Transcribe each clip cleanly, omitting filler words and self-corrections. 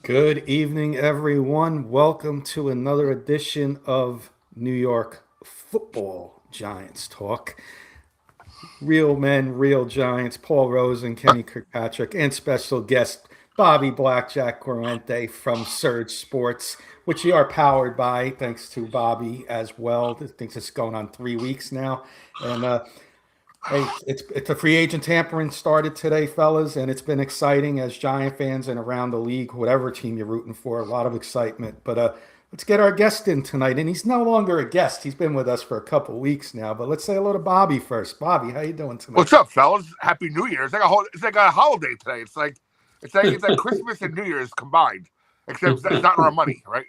Good evening, everyone. Welcome to another edition of New York Football Giants Talk. Real men, real Giants. Paul Rosen, Kenny Kirkpatrick, and special guest Bobby Blackjack Corrente from Surge Sports, which we are powered by, thanks to Bobby as well. I think it's going on 3 weeks now, and hey, it's a free agent tampering started today, fellas, and it's been exciting as Giant fans and around the league, whatever team you're rooting for, a lot of excitement. But let's get our guest in tonight, and he's no longer a guest; he's been with us for a couple weeks now. But let's say hello to Bobby first. Bobby, how you doing tonight? What's up, fellas? Happy New Year! It's like a holiday today. It's like Christmas and New Year's combined, except it's not our money, right?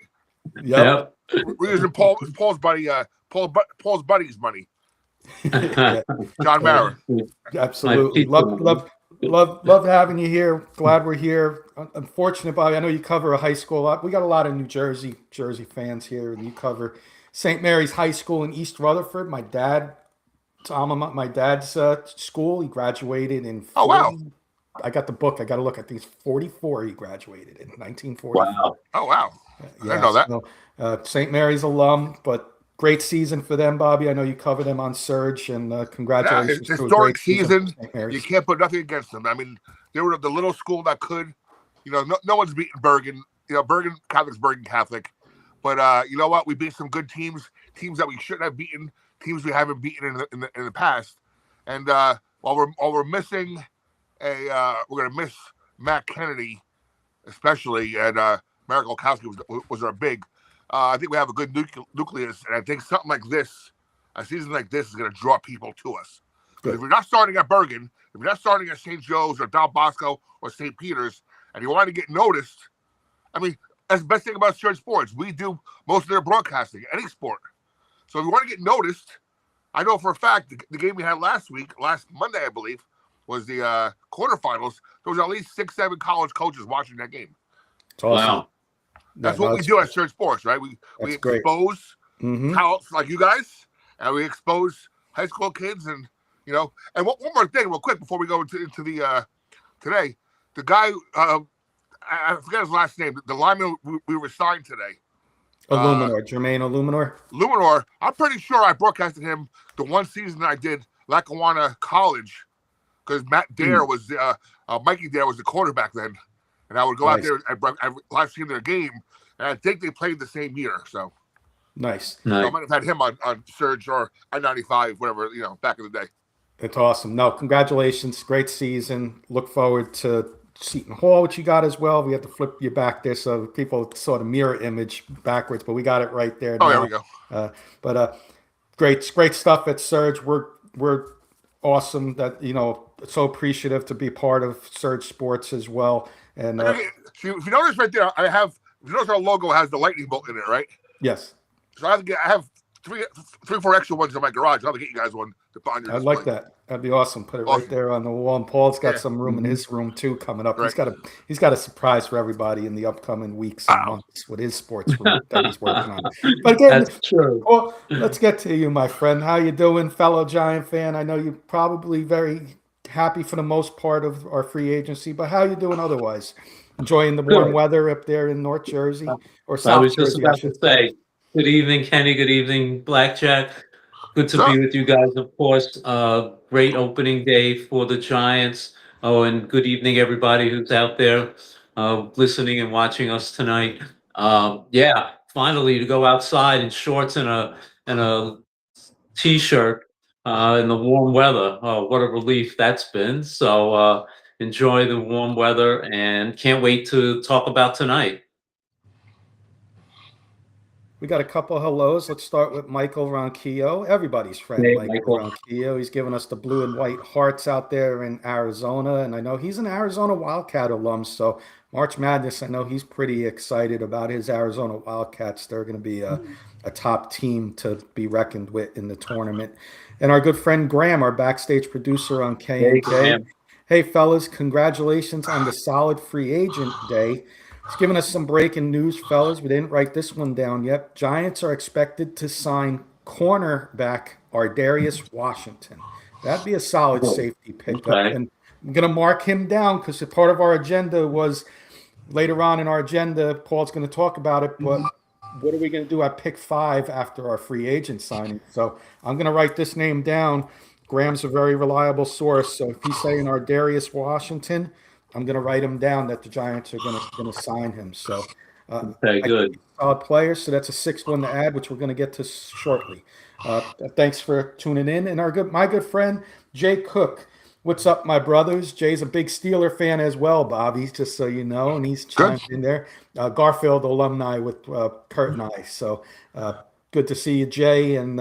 Yep. We're using Paul's buddy's money. Yeah, John Mara. absolutely. Love having you here. Glad we're here. Unfortunate, Bobby. I know you cover a high school. We got a lot of New Jersey fans here, and you cover St. Mary's High School in East Rutherford. My dad's school. He graduated in. 40, Oh wow! I got the book. I got to look. I think it's 44. He graduated in 1940. Wow. Oh wow! I didn't know that. St. Mary's alum, but great season for them, Bobby. I know you cover them on Surge, and congratulations. Yeah, to a historic great season season. for St. Mary's. You can't put nothing against them. I mean, they were the little school that could. No one's beaten Bergen. Bergen Catholic's Bergen Catholic, but you know what? We beat some good teams that we shouldn't have beaten, teams we haven't beaten in the past. And while we're missing we're gonna miss Matt Kennedy, especially, and Marek Olkowski was our big. I think we have a good nucleus, and I think something like this, a season like this, is going to draw people to us. Because if you're not starting at Bergen, if you're not starting at St. Joe's or Don Bosco or St. Peter's, and you want to get noticed, I mean, that's the best thing about Surge Sports. We do most of their broadcasting, any sport. So if you want to get noticed, I know for a fact the game we had last Monday, I believe, was the quarterfinals. There was at least 6-7 college coaches watching that game. It's awesome. Wow. That's what we do at Surge Sports, right? We expose talents like you guys, and we expose high school kids, and And one more thing, real quick, before we go into the today, the guy I forget his last name, the lineman we were signed today, Jermaine Illuminor. Luminor. I'm pretty sure I broadcasted him the one season I did Lackawanna College, because Matt Dare was Mikey Dare was the quarterback then. And I would go out there and live stream their game, and I think they played the same year. So nice. So I might have had him on Surge or I-95, whatever, back in the day. It's awesome. No, congratulations. Great season. Look forward to Seton Hall, which you got as well. We have to flip you back there so people saw the mirror image backwards, but we got it right there. Oh, there we go. But great stuff at Surge. We're awesome that, so appreciative to be part of Surge Sports as well. And if you notice right there, if you notice our logo has the lightning bolt in it, right? yes, So I have three, 4 extra ones in my garage. I'll have to get you guys one to put on your I'd display. like that. That'd be awesome. Put it Awesome. right there on the wall. And Paul's got Yeah. some room in his room too coming up. Right. He's got a surprise for everybody in the upcoming weeks and months with his sports room that he's working on. But again, That's true. Paul, let's get to you, my friend. How you doing, fellow Giant fan? I know you're probably very happy for the most part of our free agency, but how you doing otherwise? Enjoying the warm Good. weather up there in North Jersey or I South was just Jersey, I about to should say. say, good evening, Kenny. Good evening, Blackjack. Good to be with you guys, of course. Great opening day for the Giants. Oh, and good evening, everybody who's out there listening and watching us tonight. Yeah, finally to go outside in shorts and a t-shirt in the warm weather. Oh, what a relief that's been. So enjoy the warm weather and can't wait to talk about tonight. We got a couple of hellos. Let's start with Michael Ronquillo, everybody's friend, Hey, Michael Michael. Ronquillo. He's giving us the blue and white hearts out there in Arizona, and I know he's an Arizona Wildcat alum. So March Madness, I know he's pretty excited about his Arizona Wildcats. They're going to be a top team to be reckoned with in the tournament. And our good friend Graham, our backstage producer on Hey, K&K. Graham. Hey, fellas, congratulations on the solid free agent day. It's giving us some breaking news, fellas. We didn't write this one down yet. Giants are expected to sign cornerback Ardarius Washington. That'd be a solid safety pickup. Okay. And I'm going to mark him down because part of our agenda was later on in our agenda, Paul's going to talk about it, but what are we going to do at pick 5 after our free agent signing? So I'm going to write this name down. Graham's a very reliable source. So if he's saying Ardarius Washington, I'm going to write him down that the Giants are going to sign him. So Okay, good. solid player. So that's a 6th one to add, which we're going to get to shortly. Thanks for tuning in. And my good friend Jay Cook. What's up, my brothers? Jay's a big Steeler fan as well, Bobby, just so you know, and he's chimed in there. Garfield alumni with Kurt and I. So good to see you, Jay, and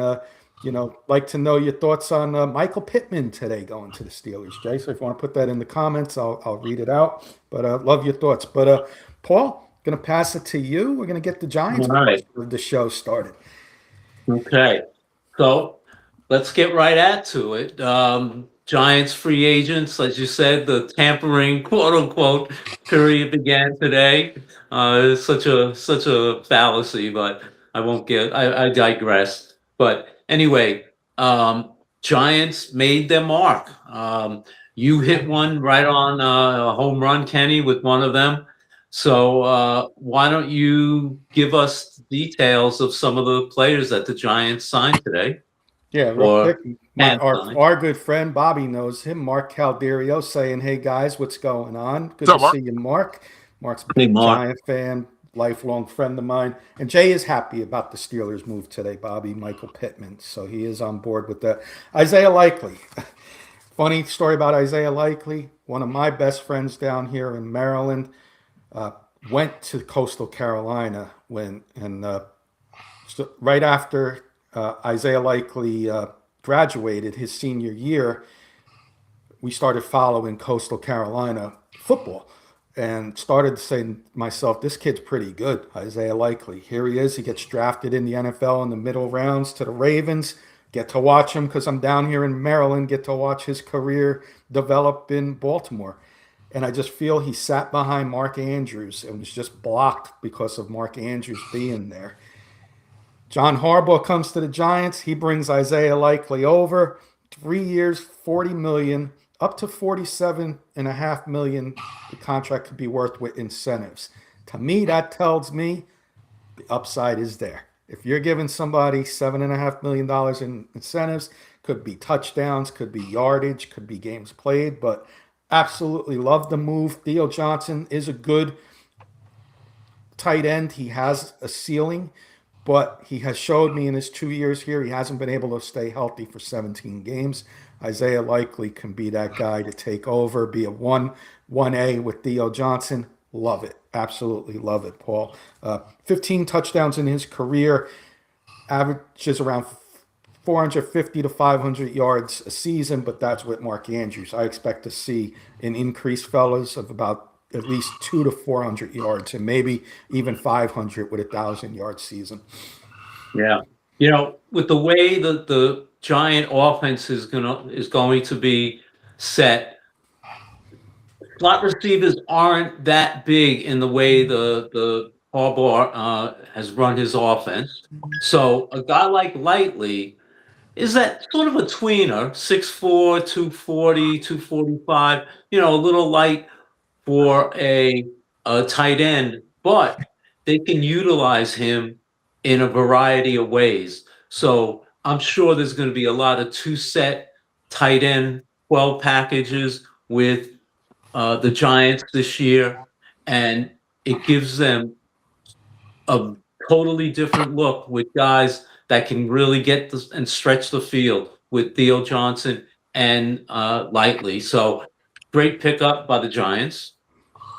like to know your thoughts on Michael Pittman today going to the Steelers, Jay. So if you want to put that in the comments, I'll read it out. But love your thoughts. But Paul, going to pass it to you. We're going to get the Giants All right. portion of the show started. Okay. So let's get right at it. Giants free agents, as you said, the tampering, quote unquote, period began today. It's such a fallacy, but I digress. But anyway, Giants made their mark. You hit one right on a home run, Kenny, with one of them. So why don't you give us details of some of the players that the Giants signed today? Yeah, real Or quick. can't sign. Our good friend Bobby knows him, Mark Calderio, saying, "Hey guys, what's going on? Good What's up, to Mark? see you, Mark." Mark's a Hey, big Mark. Giant fan, lifelong friend of mine, and Jay is happy about the Steelers' move today. Bobby, Michael Pittman, so he is on board with that. Isaiah Likely, funny story about Isaiah Likely. One of my best friends down here in Maryland went to Coastal Carolina right after Isaiah Likely graduated his senior year. We started following Coastal Carolina football and started saying to myself, this kid's pretty good, Isaiah Likely. Here he is. He gets drafted in the NFL in the middle rounds to the Ravens. Get to watch him because I'm down here in Maryland, get to watch his career develop in Baltimore. And I just feel he sat behind Mark Andrews and was just blocked because of Mark Andrews being there. John Harbaugh comes to the Giants. He brings Isaiah Likely over. 3 years, $40 million, up to $47.5 million. The contract could be worth with incentives. To me, that tells me the upside is there. If you're giving somebody $7.5 million in incentives, could be touchdowns, could be yardage, could be games played, but absolutely love the move. Theo Johnson is a good tight end. He has a ceiling, but he has showed me in his 2 years here, he hasn't been able to stay healthy for 17 games. Isaiah Likely can be that guy to take over, be a 1A with Theo Johnson. Love it. Absolutely love it, Paul. 15 touchdowns in his career, averages around 450 to 500 yards a season, but that's with Mark Andrews. I expect to see an increase, fellas, of about at least 200 to 400 yards, and maybe even 500 with 1,000-yard season. Yeah. With the way the Giant offense is going to be set, slot receivers aren't that big in the way the Harbaugh has run his offense. So a guy like Lightly is that sort of a tweener, 6'4", 240, 245, a little light for a tight end, but they can utilize him in a variety of ways. So I'm sure there's going to be a lot of two-set tight end 12 packages with the Giants this year, and it gives them a totally different look with guys that can really get and stretch the field with Theo Johnson and Lightly. So great pickup by the Giants.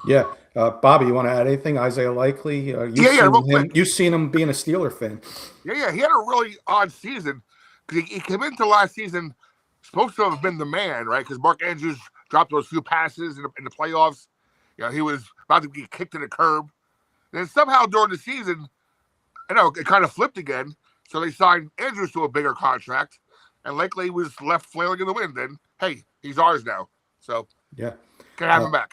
Yeah. Bobby, you want to add anything? Isaiah Likely? Real quick. You've seen him being a Steeler fan. Yeah. He had a really odd season because he came into last season supposed to have been the man, right? Because Mark Andrews dropped those few passes in the playoffs. He was about to get kicked to the curb. And then somehow during the season, it kind of flipped again. So they signed Andrews to a bigger contract, and Likely was left flailing in the wind. And hey, he's ours now. So yeah, can have him back.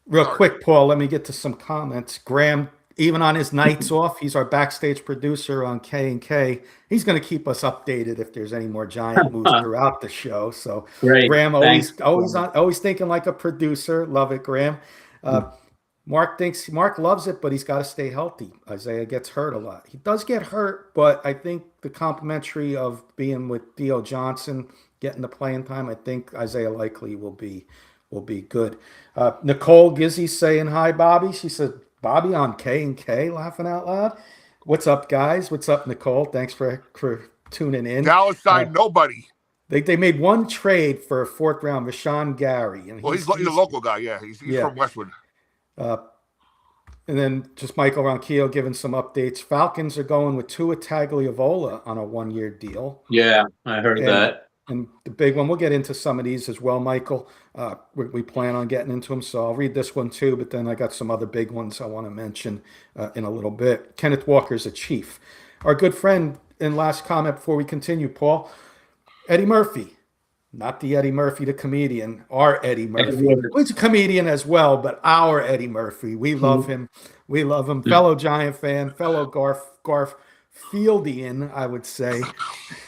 Real quick, Paul, let me get to some comments. Graham, even on his nights off, he's our backstage producer on K&K. He's going to keep us updated if there's any more Giant moves throughout the show. So great. Graham, always thinking like a producer. Love it, Graham. Mark loves it, but he's got to stay healthy. Isaiah gets hurt a lot. He does get hurt, but I think the complimentary of being with Theo Johnson, getting the playing time, I think Isaiah Likely will be good. Nicole Gizzy saying hi, Bobby. She said, Bobby on K&K, laughing out loud. What's up, guys? What's up, Nicole? Thanks for tuning in. Dallas signed nobody. They made one trade for a fourth round, Rashawn Gary. And he's a local guy. Yeah, he's from Westwood. And then just Michael Ronquillo giving some updates. Falcons are going with Tua Tagovailoa on a 1-year deal. Yeah, I heard that. And the big one, we'll get into some of these as well, Michael. We plan on getting into them, so I'll read this one too, but then I got some other big ones I want to mention in a little bit. Kenneth Walker's a Chief. Our good friend, in last comment before we continue, Paul, Eddie Murphy. Not the Eddie Murphy, the comedian, our Eddie Murphy. He's a comedian as well, but our Eddie Murphy. We love him. We love him. Fellow Giant fan, fellow Garf Fieldian, I would say.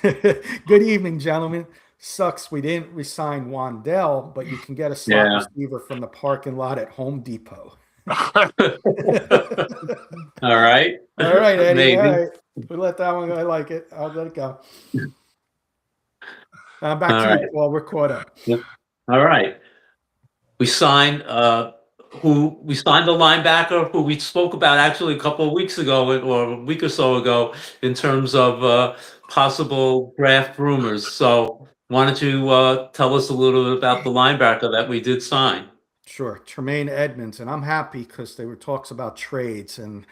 Good evening, gentlemen. Sucks we didn't resign Wandell, but you can get a slot receiver from the parking lot at Home Depot. All right. All right, Eddie. Maybe. All right. We let that one go. I like it. I'll let it go. Back to you, Paul. We're caught up. All right. We signed the linebacker who we spoke about actually a couple of weeks ago or a week or so ago in terms of possible draft rumors. So why don't you tell us a little bit about the linebacker that we did sign? Sure. Tremaine Edmonds. And I'm happy because there were talks about trades. And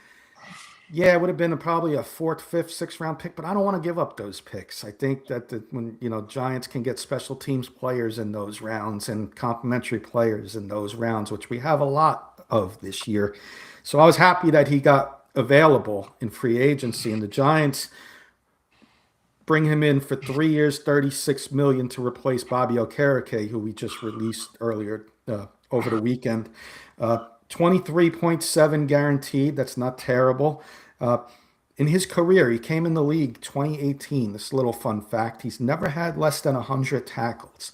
yeah, it would have been probably a 4th, 5th, 6th round pick, but I don't want to give up those picks. I think that when Giants can get special teams players in those rounds and complementary players in those rounds, which we have a lot of this year. So I was happy that he got available in free agency, and the Giants bring him in for 3 years, $36 million to replace Bobby Okereke, who we just released earlier over the weekend. 23.7 guaranteed. That's not terrible. In his career, he came in the league 2018. This little fun fact: he's never had less than 100 tackles.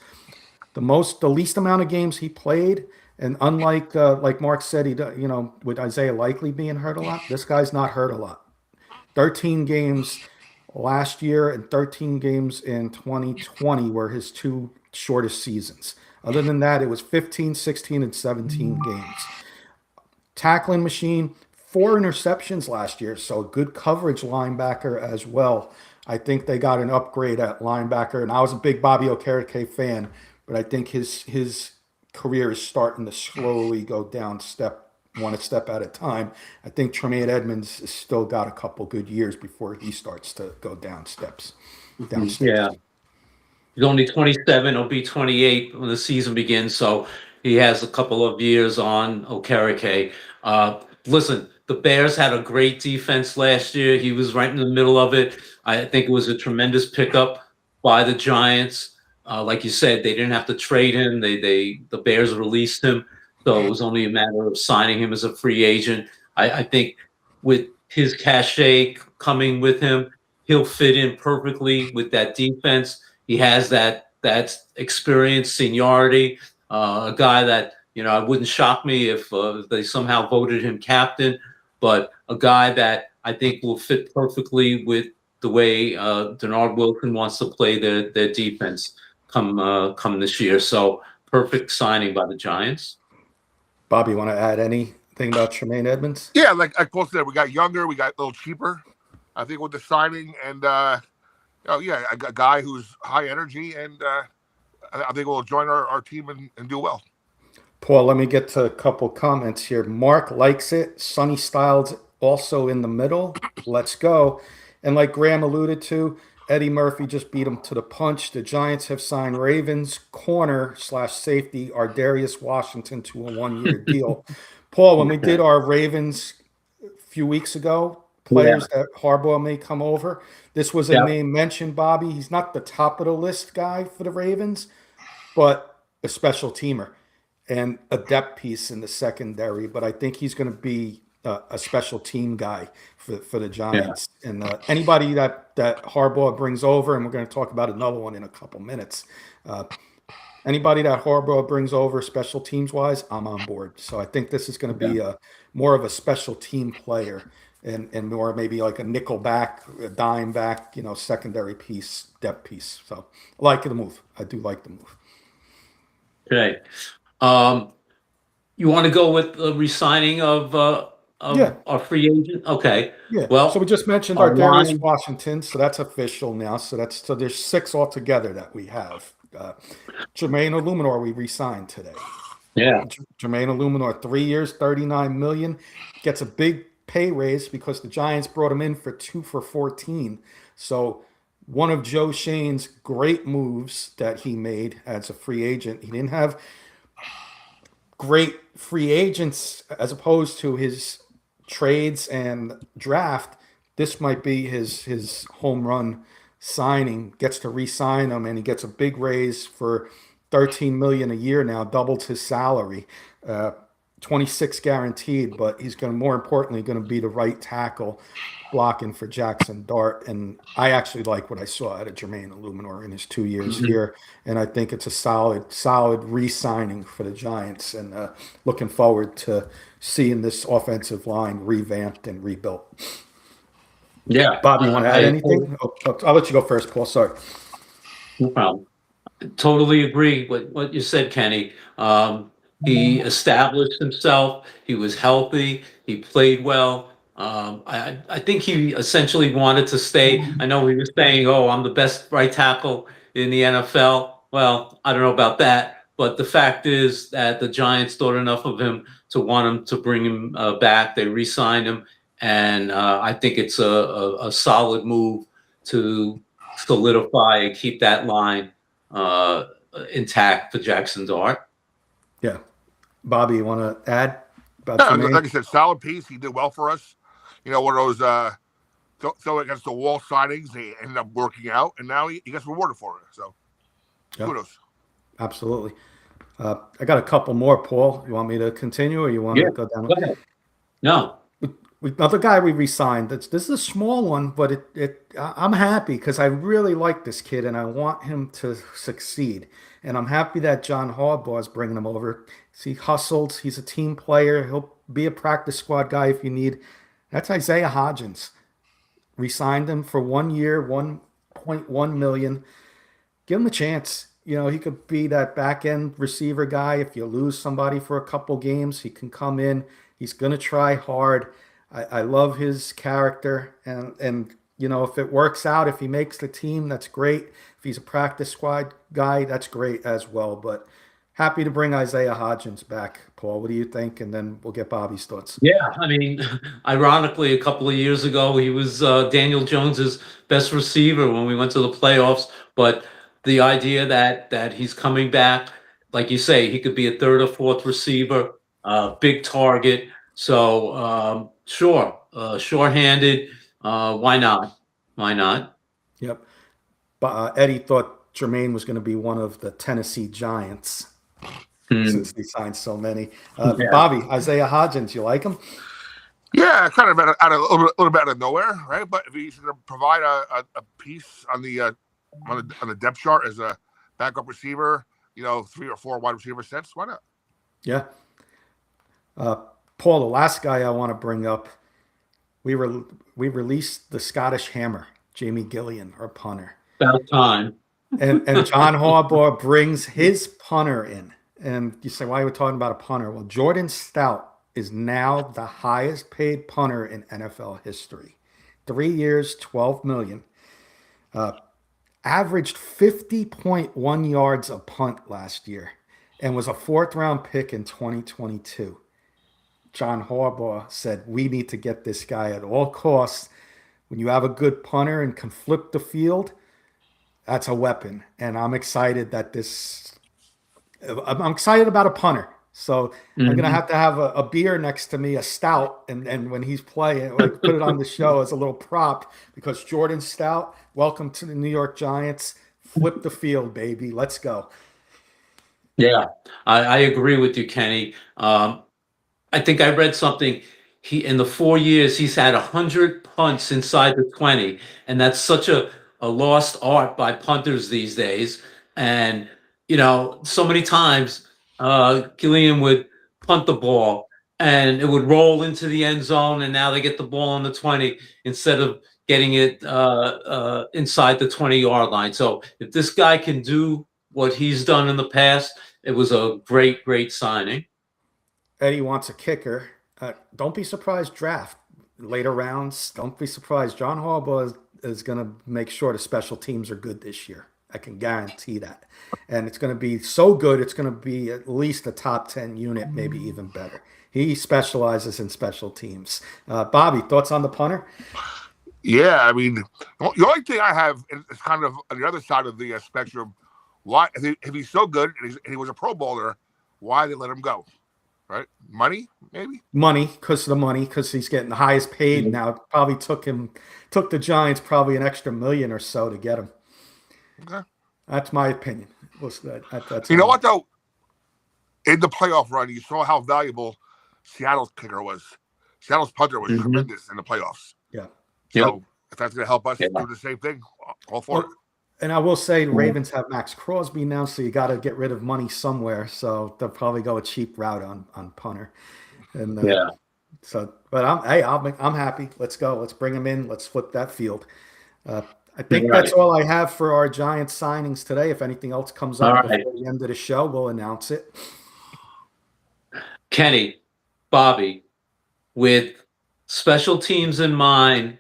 The least amount of games he played, and unlike like Mark said, with Isaiah Likely being hurt a lot, this guy's not hurt a lot. 13 games last year and 13 games in 2020 were his 2 shortest seasons. Other than that, it was 15, 16, and 17 games. Tackling machine, 4 interceptions last year, so good coverage linebacker as well. I think they got an upgrade at linebacker, and I was a big Bobby Okereke fan, but I think his career is starting to slowly go down step one step at a time. I think Tremaine Edmonds has still got a couple good years before he starts to go down steps. Yeah. He's only 27. He'll be 28 when the season begins. So he has a couple of years on Okereke. Listen, the Bears had a great defense last year. He was right in the middle of it. I think it was a tremendous pickup by the Giants. Like you said, they didn't have to trade him. The Bears released him. So it was only a matter of signing him as a free agent. I think with his cachet coming with him, he'll fit in perfectly with that defense. He has that experience, seniority, a guy that, it wouldn't shock me if they somehow voted him captain, but a guy that I think will fit perfectly with the way Denard Wilson wants to play their defense come this year. So perfect signing by the Giants. Bobby, you want to add anything about Tremaine Edmonds? Yeah, like Paul said, we got younger, we got a little cheaper. I think with the signing and a guy who's high energy, and I think will join our team and do well. Paul, let me get to a couple comments here. Mark likes it. Sonny Styles also in the middle. Let's go. And like Graham alluded to, Eddie Murphy just beat him to the punch. The Giants have signed Ravens corner/safety Ardarius Washington to a 1-year deal. Paul, when we did our Ravens a few weeks ago, players that Harbaugh may come over, this was a name mentioned, Bobby. He's not the top of the list guy for the Ravens, but a special teamer and a depth piece in the secondary. But I think he's going to be a special team guy for the Giants. Yeah. And anybody that Harbaugh brings over, and we're going to talk about another one in a couple minutes, anybody that Harbaugh brings over special teams wise, I'm on board. So I think this is going to be more of a special team player and more maybe like a nickel back, a dime back, secondary piece, depth piece. So I like the move. I do like the move. Okay. You want to go with the re-signing of our free agent? Okay. Yeah. Well, so we just mentioned Ardarius Washington, so that's official now. So there's 6 altogether that we have. Jermaine Illuminor we re-signed today. Yeah. Jermaine Illuminor, 3 years, $39 million, gets a big pay raise because the Giants brought him in for 2 for $14. So one of Joe Shane's great moves that he made as a free agent. He didn't have great free agents as opposed to his trades and draft. This might be his home run signing. Gets to re-sign him, and he gets a big raise for $13 million a year now, doubled his salary. 26 guaranteed, but he's more importantly going to be the right tackle blocking for Jackson Dart. And I actually like what I saw out of Jermaine Illuminor in his 2 years here. And I think it's a solid re-signing for the Giants, and looking forward to seeing this offensive line revamped and rebuilt. Yeah. Bob, you want to add anything? I'll let you go first, Paul. Sorry. No problem. Totally agree with what you said, Kenny. He established himself. He was healthy. He played well. I think he essentially wanted to stay. I know he was saying, I'm the best right tackle in the NFL. Well, I don't know about that. But the fact is that the Giants thought enough of him to want him to bring him back. They re-signed him. And I think it's a solid move to solidify and keep that line intact for Jackson Dart. Yeah. Bobby, you want to add about like I said, solid piece. He did well for us. One of those so against the wall signings, they ended up working out, and now he gets rewarded for it. So kudos. Absolutely. I got a couple more, Paul. You want me to continue, or you want to go down? Go ahead. No. Another guy we re-signed. This is a small one, but I'm happy because I really like this kid and I want him to succeed. And I'm happy that John Harbaugh is bringing him over. He hustled. He's a team player. He'll be a practice squad guy if you need. That's Isaiah Hodgins. Re-signed him for 1 year, $1.1 million. Give him a chance. He could be that back-end receiver guy. If you lose somebody for a couple games, he can come in. He's going to try hard. I love his character, and if it works out, if he makes the team, that's great. If he's a practice squad guy, that's great as well. But happy to bring Isaiah Hodgins back. Paul, what do you think? And then we'll get Bobby's thoughts. Yeah, I mean, ironically, a couple of years ago, he was Daniel Jones's best receiver when we went to the playoffs. But the idea that he's coming back, like you say, he could be a third or fourth receiver, big target. So sure, sure-handed. Why not? Why not? Yep. But Eddie thought Jermaine was going to be one of the Tennessee Giants since he signed so many. Yeah. Bobby, Isaiah Hodgins, you like him? Yeah, kind of out of a little bit out of nowhere, right? But if he's going to provide a piece on the depth chart as a backup receiver, 3 or 4 wide receiver sets, why not? Yeah. Paul, the last guy I want to bring up, we released the Scottish Hammer, Jamie Gillian, our punter. About time. And John Harbaugh brings his punter in. And you say, why are we talking about a punter? Well, Jordan Stout is now the highest paid punter in NFL history. 3 years, $12 million. Averaged 50.1 yards a punt last year and was a 4th-round pick in 2022. John Harbaugh said, we need to get this guy at all costs. When you have a good punter and can flip the field, that's a weapon. And I'm excited that I'm excited about a punter. So I'm going to have a beer next to me, a stout. And when he's playing, like put it on the show as a little prop because Jordan Stout, welcome to the New York Giants. Flip the field, baby. Let's go. Yeah, I agree with you, Kenny. I think I read something. In the 4 years, he's had 100 punts inside the 20. And that's such a lost art by punters these days. And, so many times Gillian would punt the ball and it would roll into the end zone. And now they get the ball on the 20 instead of getting it inside the 20-yard line. So if this guy can do what he's done in the past, it was a great, great signing. Eddie wants a kicker. Don't be surprised, draft later rounds. Don't be surprised. John Harbaugh is going to make sure the special teams are good this year. I can guarantee that. And it's going to be so good, it's going to be at least a top 10 unit, maybe even better. He specializes in special teams. Bobby, thoughts on the punter? Yeah, I mean, the only thing I have is kind of on the other side of the spectrum. Why, if he's so good and he was a Pro Bowler, why they let him go? Right? Money, maybe? Money, because of the money, because he's getting the highest paid now. It probably took the Giants probably an extra $1 million or so to get him. Okay. That's my opinion. That's you know what, though? In the playoff run, you saw how valuable Seattle's kicker was. Seattle's punter was tremendous in the playoffs. Yeah. So if that's going to help us do the same thing, all for it. And I will say the Ravens have Max Crosby now, so you got to get rid of money somewhere. So they'll probably go a cheap route on punter. And So, but I'm happy. Let's go. Let's bring him in. Let's flip that field. I think that's all I have for our Giants signings today. If anything else comes up before the end of the show, we'll announce it. Kenny, Bobby, with special teams in mind,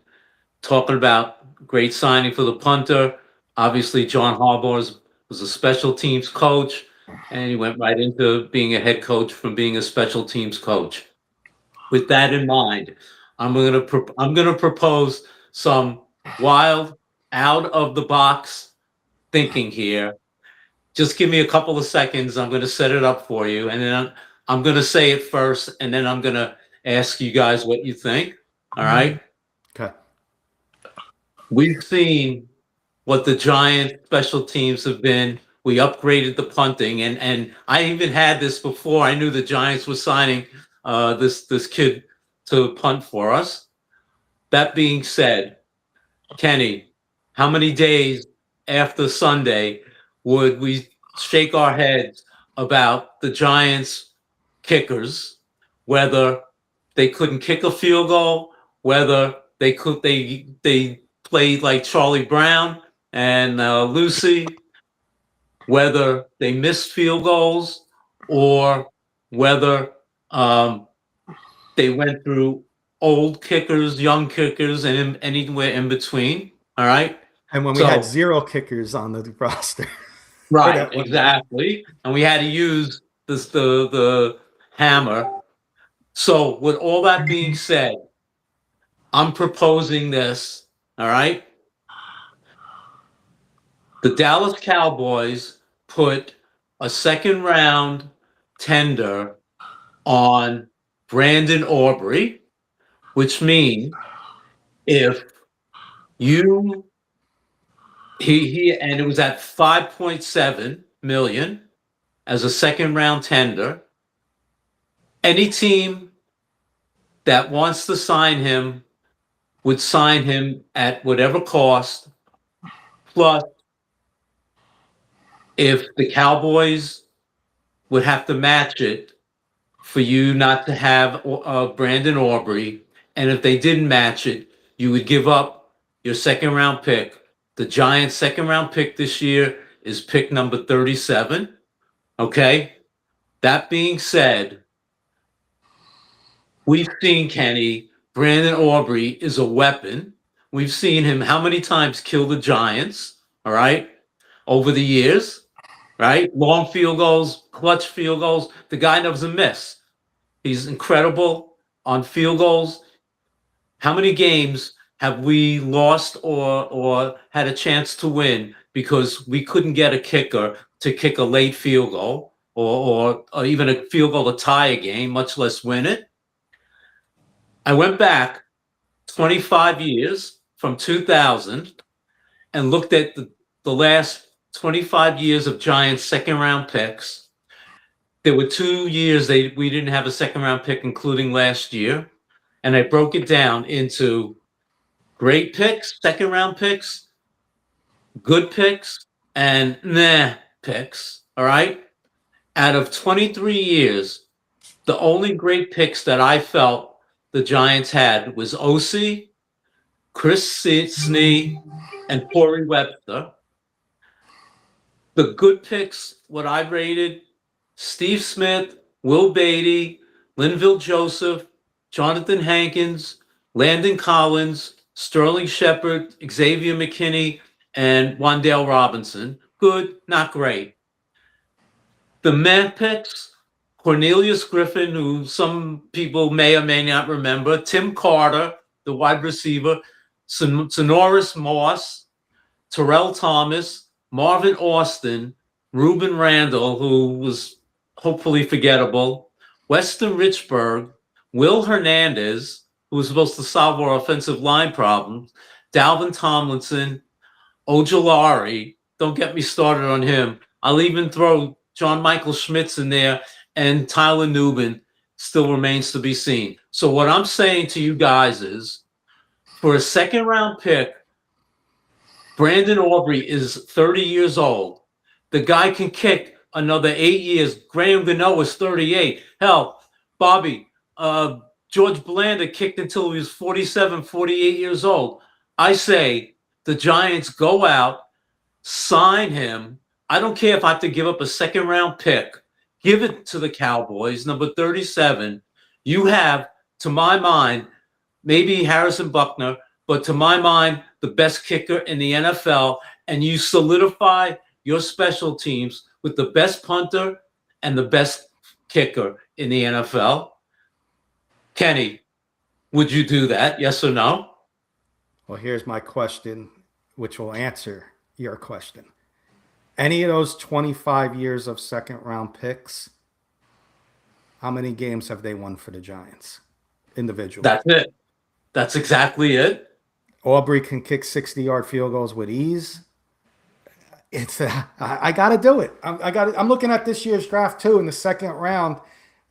talking about great signing for the punter. Obviously, John Harbaugh was a special teams coach, and he went right into being a head coach from being a special teams coach. With that in mind, I'm gonna propose some wild, out of the box thinking here. Just give me a couple of seconds. I'm gonna set it up for you, and then I'm gonna say it first, and then I'm gonna ask you guys what you think. All right? Okay. We've seen what the Giant special teams have been. We upgraded the punting, and I even had this before. I knew the Giants were signing this kid to punt for us. That being said, Kenny, how many days after Sunday would we shake our heads about the Giants kickers, whether they couldn't kick a field goal, whether they played like Charlie Brown and Lucy, whether they missed field goals, or whether they went through old kickers, young kickers, and anywhere in between. All right. And when we had 0 kickers on the roster. Right, that one. exactly. And we had to use the hammer. So with all that being said, I'm proposing this, all right? The Dallas Cowboys put a second round tender on Brandon Aubrey, which means if you he and it was at 5.7 million as a second round tender. Any team that wants to sign him would sign him at whatever cost. Plus, if the Cowboys would have to match it for you not to have Brandon Aubrey, and if they didn't match it, you would give up your second round pick. The Giants' second round pick this year is pick number 37. Okay. That being said, we've seen Kenny, Brandon Aubrey is a weapon. We've seen him how many times kill the Giants, all right, over the years, right? Long field goals, clutch field goals. The guy doesn't miss. He's incredible on field goals. How many games have we lost or had a chance to win because we couldn't get a kicker to kick a late field goal or even a field goal to tie a game, much less win it? I went back 25 years from 2000 and looked at the last 25 years of Giants second round picks. There were 2 years we didn't have a second round pick, including last year. And I broke it down into great picks, second round picks, good picks, and meh picks. All right. Out of 23 years, the only great picks that I felt the Giants had was OC, Chris Snee, and Corey Webster. The good picks, what I rated, Steve Smith, Will Beatty, Linville Joseph, Jonathan Hankins, Landon Collins, Sterling Shepard, Xavier McKinney, and Wan'Dale Robinson. Good, not great. The meh picks, Cornelius Griffin, who some people may or may not remember, Tim Carter, the wide receiver, Sonoris Moss, Terrell Thomas, Marvin Austin, Ruben Randall, who was hopefully forgettable, Weston Richburg, Will Hernandez, who was supposed to solve our offensive line problems, Dalvin Tomlinson, Ojolari. Don't get me started on him. I'll even throw John Michael Schmitz in there, and Tyler Nubin still remains to be seen. So what I'm saying to you guys is, for a second round pick, Brandon Aubrey is 30 years old. The guy can kick another 8 years. Graham Gano is 38. Hell, Bobby, George Blanda kicked until he was 47, 48 years old. I say the Giants go out, sign him. I don't care if I have to give up a second round pick. Give it to the Cowboys, number 37. You have, to my mind, maybe Harrison Buckner, but to my mind, the best kicker in the NFL, and you solidify your special teams with the best punter and the best kicker in the NFL. Kenny, would you do that? Yes or no? Well, here's my question, which will answer your question. Any of those 25 years of second round picks, how many games have they won for the Giants individually? That's it. That's exactly it. Aubrey can kick 60-yard field goals with ease. I got to do it. I'm looking at this year's draft too. In the second round,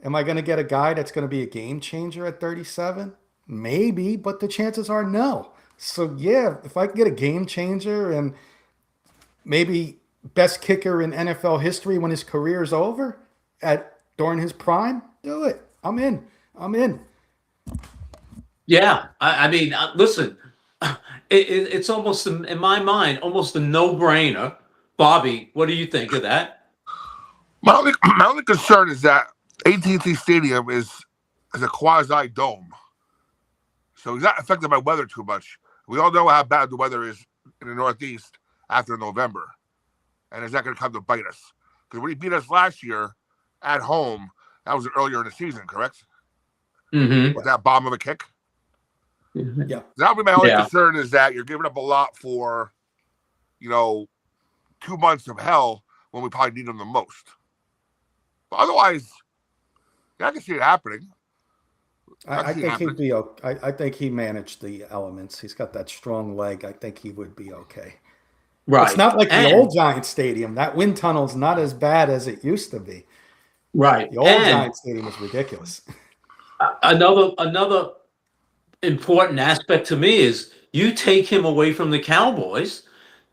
am I going to get a guy that's going to be a game changer at 37? Maybe, but the chances are no. So yeah, if I can get a game changer and maybe best kicker in NFL history when his career is over during his prime, do it. I'm in. Yeah, I mean, listen, it's almost, in my mind, almost a no-brainer. Bobby, what do you think of that? My only concern is that AT&T Stadium is a quasi dome, so he's not affected by weather too much. We all know how bad the weather is in the Northeast after November. and is that going to come to bite us? Because when he beat us last year at home, that was earlier in the season, correct? Mm-hmm. With that bomb of a kick. Yeah. That would be my only Yeah. concern is that you're giving up a lot for, 2 months of hell when we probably need them the most. But otherwise, yeah, I can see it happening. I think he'd be okay. I think he managed the elements. He's got that strong leg. I think he would be okay. Right. It's not like the And- old Giant Stadium. That wind tunnel's not as bad as it used to be. Right. The old And Giant Stadium was ridiculous. another important aspect to me is you take him away from the Cowboys.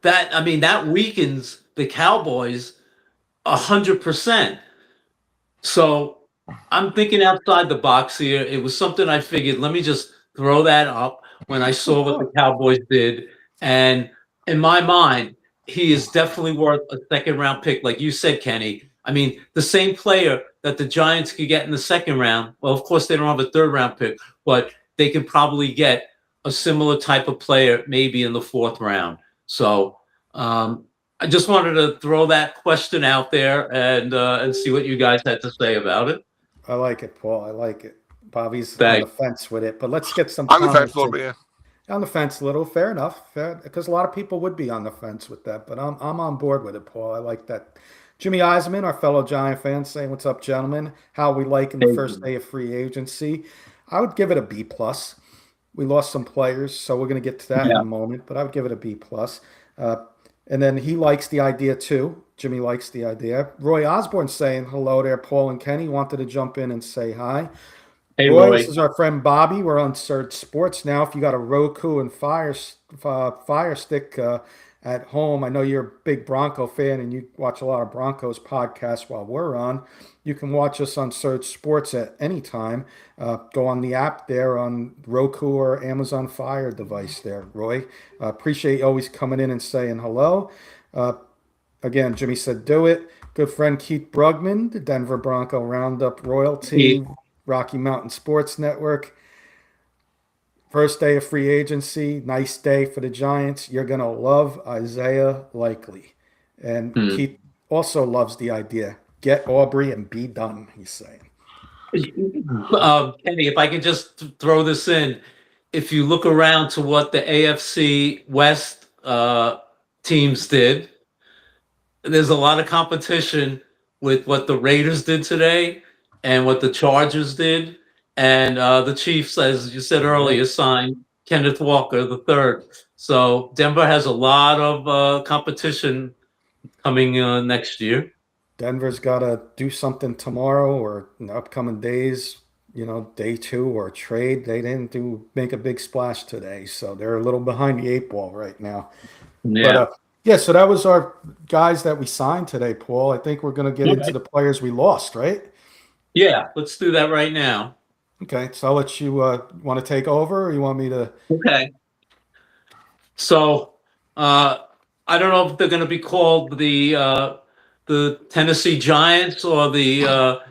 That weakens the Cowboys 100%. So I'm thinking outside the box here. It was something I figured, let me just throw that up when I saw what the Cowboys did. And in my mind, he is definitely worth a second round pick. Like you said, Kenny. I mean, the same player that the Giants could get in the second round. Well, of course, they don't have a third round pick, but they could probably get a similar type of player maybe in the fourth round. So I just wanted to throw that question out there and see what you guys had to say about it. I like it, Paul. I like it. Bobby's Thanks. on the fence with it, but let's get some On the fence comments a little in. bit, yeah. On the fence a little. Fair enough. Because a lot of people would be on the fence with that, but I'm on board with it, Paul. I like that. Jimmy Eisman, our fellow Giant fan, saying, "What's up, gentlemen? How we like in the first day of free agency?" I would give it a B plus. We lost some players, so we're going to get to that in a moment, but I would give it a B plus. And then he likes the idea too. Jimmy likes the idea. Roy Osborne saying hello there, Paul and Kenny. Wanted to jump in and say hi. Hey, Roy, Roy. this is our friend Bobby. We're on Surge Sports now. If you got a Roku and Fire Stick at home, I know you're a big Bronco fan and you watch a lot of Broncos podcasts while we're on. You can watch us on Surge Sports at any time. Go on the app there on Roku or Amazon Fire device there, Roy. Appreciate you always coming in and saying hello. Again, Jimmy said do it. Good friend Keith Brugman, the Denver Bronco Roundup royalty. Rocky Mountain Sports Network. First day of free agency. Nice day for the Giants. You're going to love Isaiah Likely. And Keith also loves the idea. Get Aubrey and be done, he's saying. Kenny, if I could just throw this in. If you look around to what the AFC West teams did, there's a lot of competition with what the Raiders did today and what the Chargers did. And the Chiefs, as you said earlier, signed Kenneth Walker III. So Denver has a lot of competition coming next year. Denver's got to do something tomorrow or in the upcoming days, day 2 or trade. They didn't make a big splash today. So they're a little behind the 8 ball right now. Yeah. But, so that was our guys that we signed today, Paul. I think we're going to get into the players we lost, right? Yeah, let's do that right now. Okay, so I'll let you want to take over or you want me to? Okay. So I don't know if they're going to be called the Tennessee Giants or the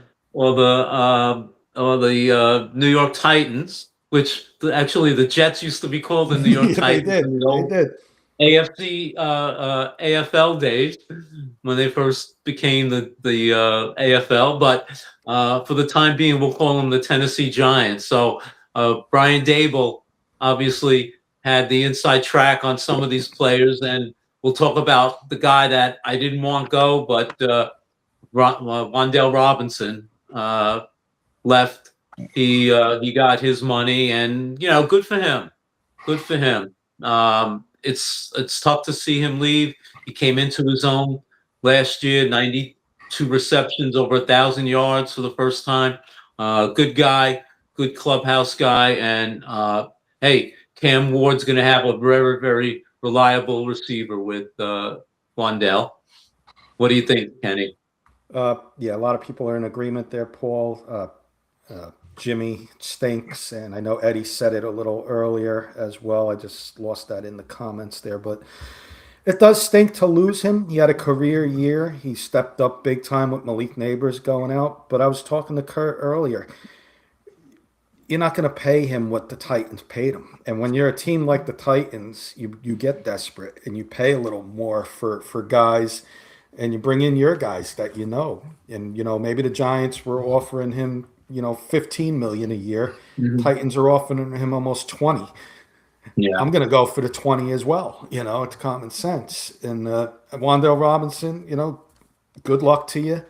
New York Titans, which actually the Jets used to be called the New York Titans. They did. AFC AFL days when they first became the AFL, but for the time being, we'll call them the Tennessee Giants. So Brian Dable obviously had the inside track on some of these players, and we'll talk about the guy that I didn't want go, but Wan'Dale Robinson left. He got his money, and good for him. Good for him. It's tough to see him leave. He came into his own last year, 92 receptions, over 1,000 yards for the first time. Good guy, good clubhouse guy, and hey, Cam Ward's going to have a very, very reliable receiver with Wan'Dale. What do you think, Kenny? A lot of people are in agreement there, Paul. Jimmy stinks, and I know Eddie said it a little earlier as well. I just lost that in the comments there, but it does stink to lose him. He had a career year. He stepped up big time with Malik Neighbors going out, but I was talking to Kurt earlier. You're not going to pay him what the Titans paid him. And when you're a team like the Titans, you get desperate and you pay a little more for guys and you bring in your guys that you know. And maybe the Giants were offering him 15 million a year. Mhm. Titans are offering him almost 20. Yeah. I'm going to go for the 20 as well. It's common sense. And Wandale Robinson, good luck to you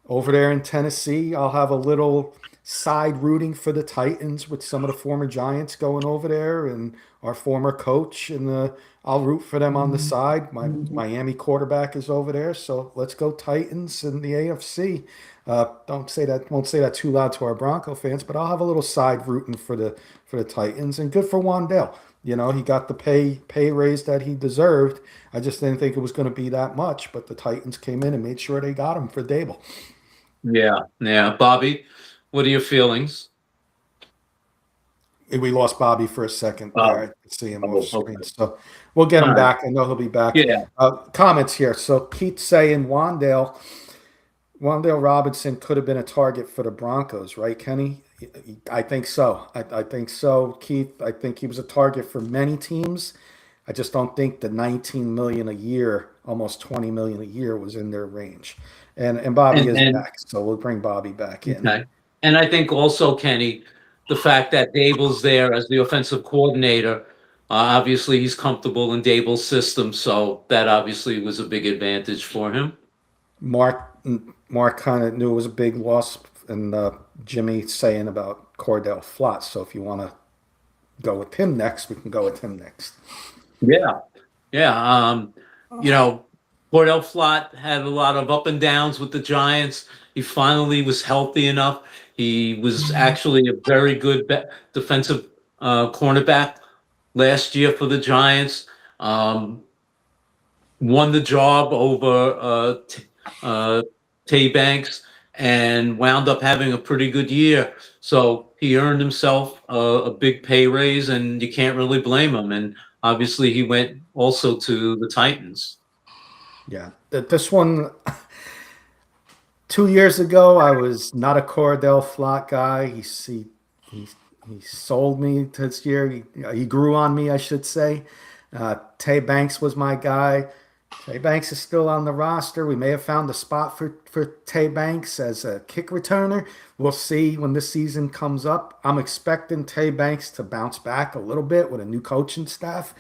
over there in Tennessee. I'll have a little side rooting for the Titans with some of the former Giants going over there and our former coach. And I'll root for them on the side. My Miami quarterback is over there. So let's go Titans in the AFC. Don't say that. Won't say that too loud to our Bronco fans, but I'll have a little side rooting for the Titans, and good for Wandale. He got the pay raise that he deserved. I just didn't think it was going to be that much, but the Titans came in and made sure they got him for Dable. Yeah. Yeah. Bobby, what are your feelings? We lost Bobby for a second there. I could see him off screen. Okay. So we'll get him All right. back. I know he'll be back. Yeah. Comments here. So Keith saying Wandale Robinson could have been a target for the Broncos, right, Kenny? I think so. I think so, Keith. I think he was a target for many teams. I just don't think the 19 million a year, almost 20 million a year, was in their range. And Bobby is back, so we'll bring Bobby back in. Okay. And I think also, Kenny, the fact that Dable's there as the offensive coordinator, obviously he's comfortable in Dable's system, so that obviously was a big advantage for him. Mark kind of knew it was a big loss, and Jimmy saying about Cordell Flott. So if you want to go with him next, we can go with him next. Yeah. Yeah. Cordell Flott had a lot of up and downs with the Giants. He finally was healthy enough. He was actually a very good defensive cornerback last year for the Giants. Won the job over Tay Banks and wound up having a pretty good year. So he earned himself a big pay raise, and you can't really blame him. And obviously he went also to the Titans. Yeah, this one, 2 years ago, I was not a Cordell Flott guy. He sold me this year. He grew on me, I should say. Tay Banks was my guy. Tay Banks is still on the roster. We may have found a spot for Tay Banks as a kick returner. We'll see when this season comes up. I'm expecting Tay Banks to bounce back a little bit with a new coaching staff,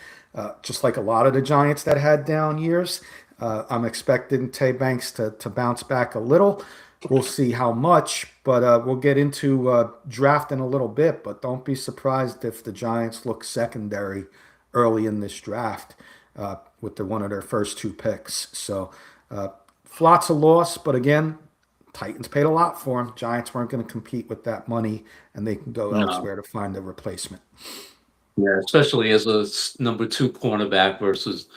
just like a lot of the Giants that had down years. I'm expecting Tay Banks to bounce back a little. We'll see how much, but we'll get into drafting a little bit. But don't be surprised if the Giants look secondary early in this draft with one of their first 2 picks. So Flott's a loss, but again, Titans paid a lot for him. Giants weren't going to compete with that money, and they can go elsewhere to find a replacement. Yeah, especially as a number 2 cornerback versus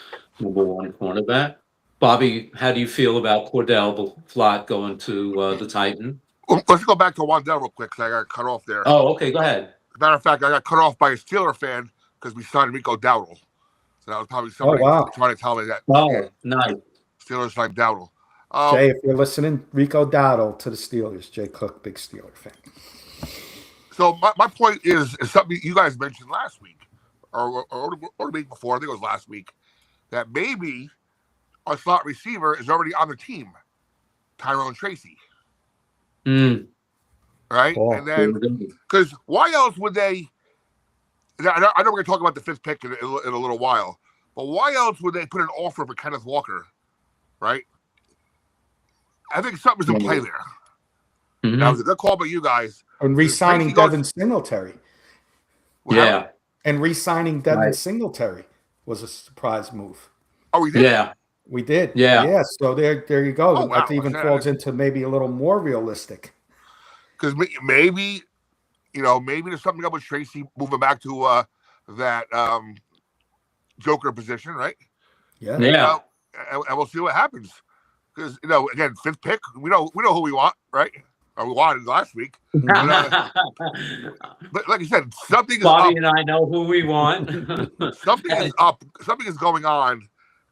number 1 cornerback. Bobby, how do you feel about Cordell Flott going to the Titans? Well, let's go back to Wandale real quick, because I got cut off there. Oh, okay, go ahead. As a matter of fact, I got cut off by a Steeler fan because we signed Rico Dowdle. So that was probably somebody trying to tell me that. Oh, nice. Steelers signed Dowdle. Jay, if you're listening, Rico Dowdle to the Steelers. Jay Cook, big Steeler fan. So my point is something you guys mentioned last week, or the week before. I think it was last week, that maybe our slot receiver is already on the team, Tyrone Tracy. Right? Oh, and then, because why else would they? I know we're going to talk about the 5th pick in a little while, but why else would they put an offer for Kenneth Walker? Right? I think something's in play there. Mm-hmm. That was a good call by you guys. And re-signing Devin Singletary. Yeah. And re-signing Devin Singletary was a surprise move. Oh, we did? Yeah. We did. Yeah. Yeah. So there you go. Oh, wow. That even falls into maybe a little more realistic. Because maybe there's something up with Tracy moving back to that Joker position, right? Yeah. Yeah. And we'll see what happens. Because again, 5th pick, we know who we want, right? Or we wanted last week. But like I said, something is Bobby up. and I know who we want. Something is up. Something is going on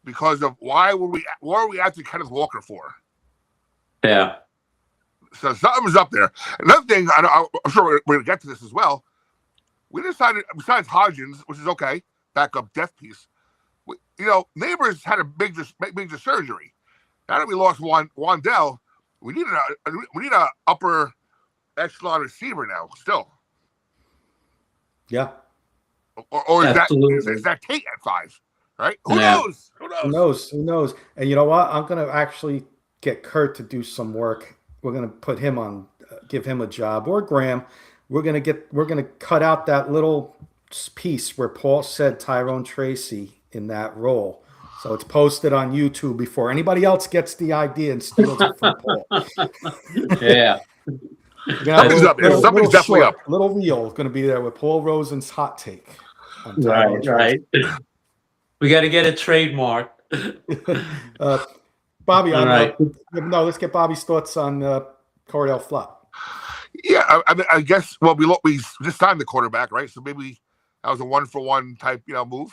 because of what are we asking Kenneth Walker for? Yeah. So something's up there. Another thing, I'm sure we're going to get to this as well. We decided, besides Hodgins, which is okay, backup depth piece. Neighbors had a major surgery. Now that we lost Wandell, we need a upper echelon receiver now. Still, Yeah. or is Absolutely. that Tate at 5? Right? Who Yeah. knows? Who knows? Who knows? Who knows? And you know what? I'm gonna actually get Kurt to do some work. We're gonna put him on, give him a job, or Graham. We're gonna cut out that little piece where Paul said Tyrone Tracy in that role. So it's posted on YouTube before anybody else gets the idea and steals it from Paul. Yeah. Something's up there. Something's definitely up. Little reel going to be there with Paul Rosen's hot take. On Tyrone Right. We got to get it trademarked. Bobby, All right. no, let's get Bobby's thoughts on Cordell Flott. Yeah, I guess. Well, we just signed the quarterback, right? So maybe that was a 1-for-1 type, move.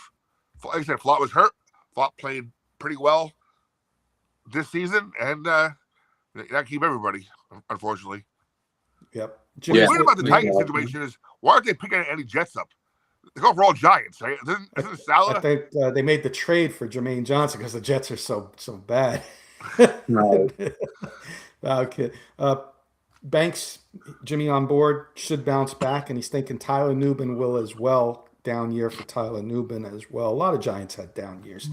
Like I said, Flott was hurt. Flott played pretty well this season, and that keep everybody, unfortunately. Yep. What's weird about the Titans situation is why aren't they picking any Jets up? They go for all Giants, right? Isn't Salah? I think they made the trade for Jermaine Johnson because the Jets are so bad. Right. Okay. Banks, Jimmy on board, should bounce back, and he's thinking Tyler Nubin will as well. Down year for Tyler Nubin as well. A lot of Giants had down years.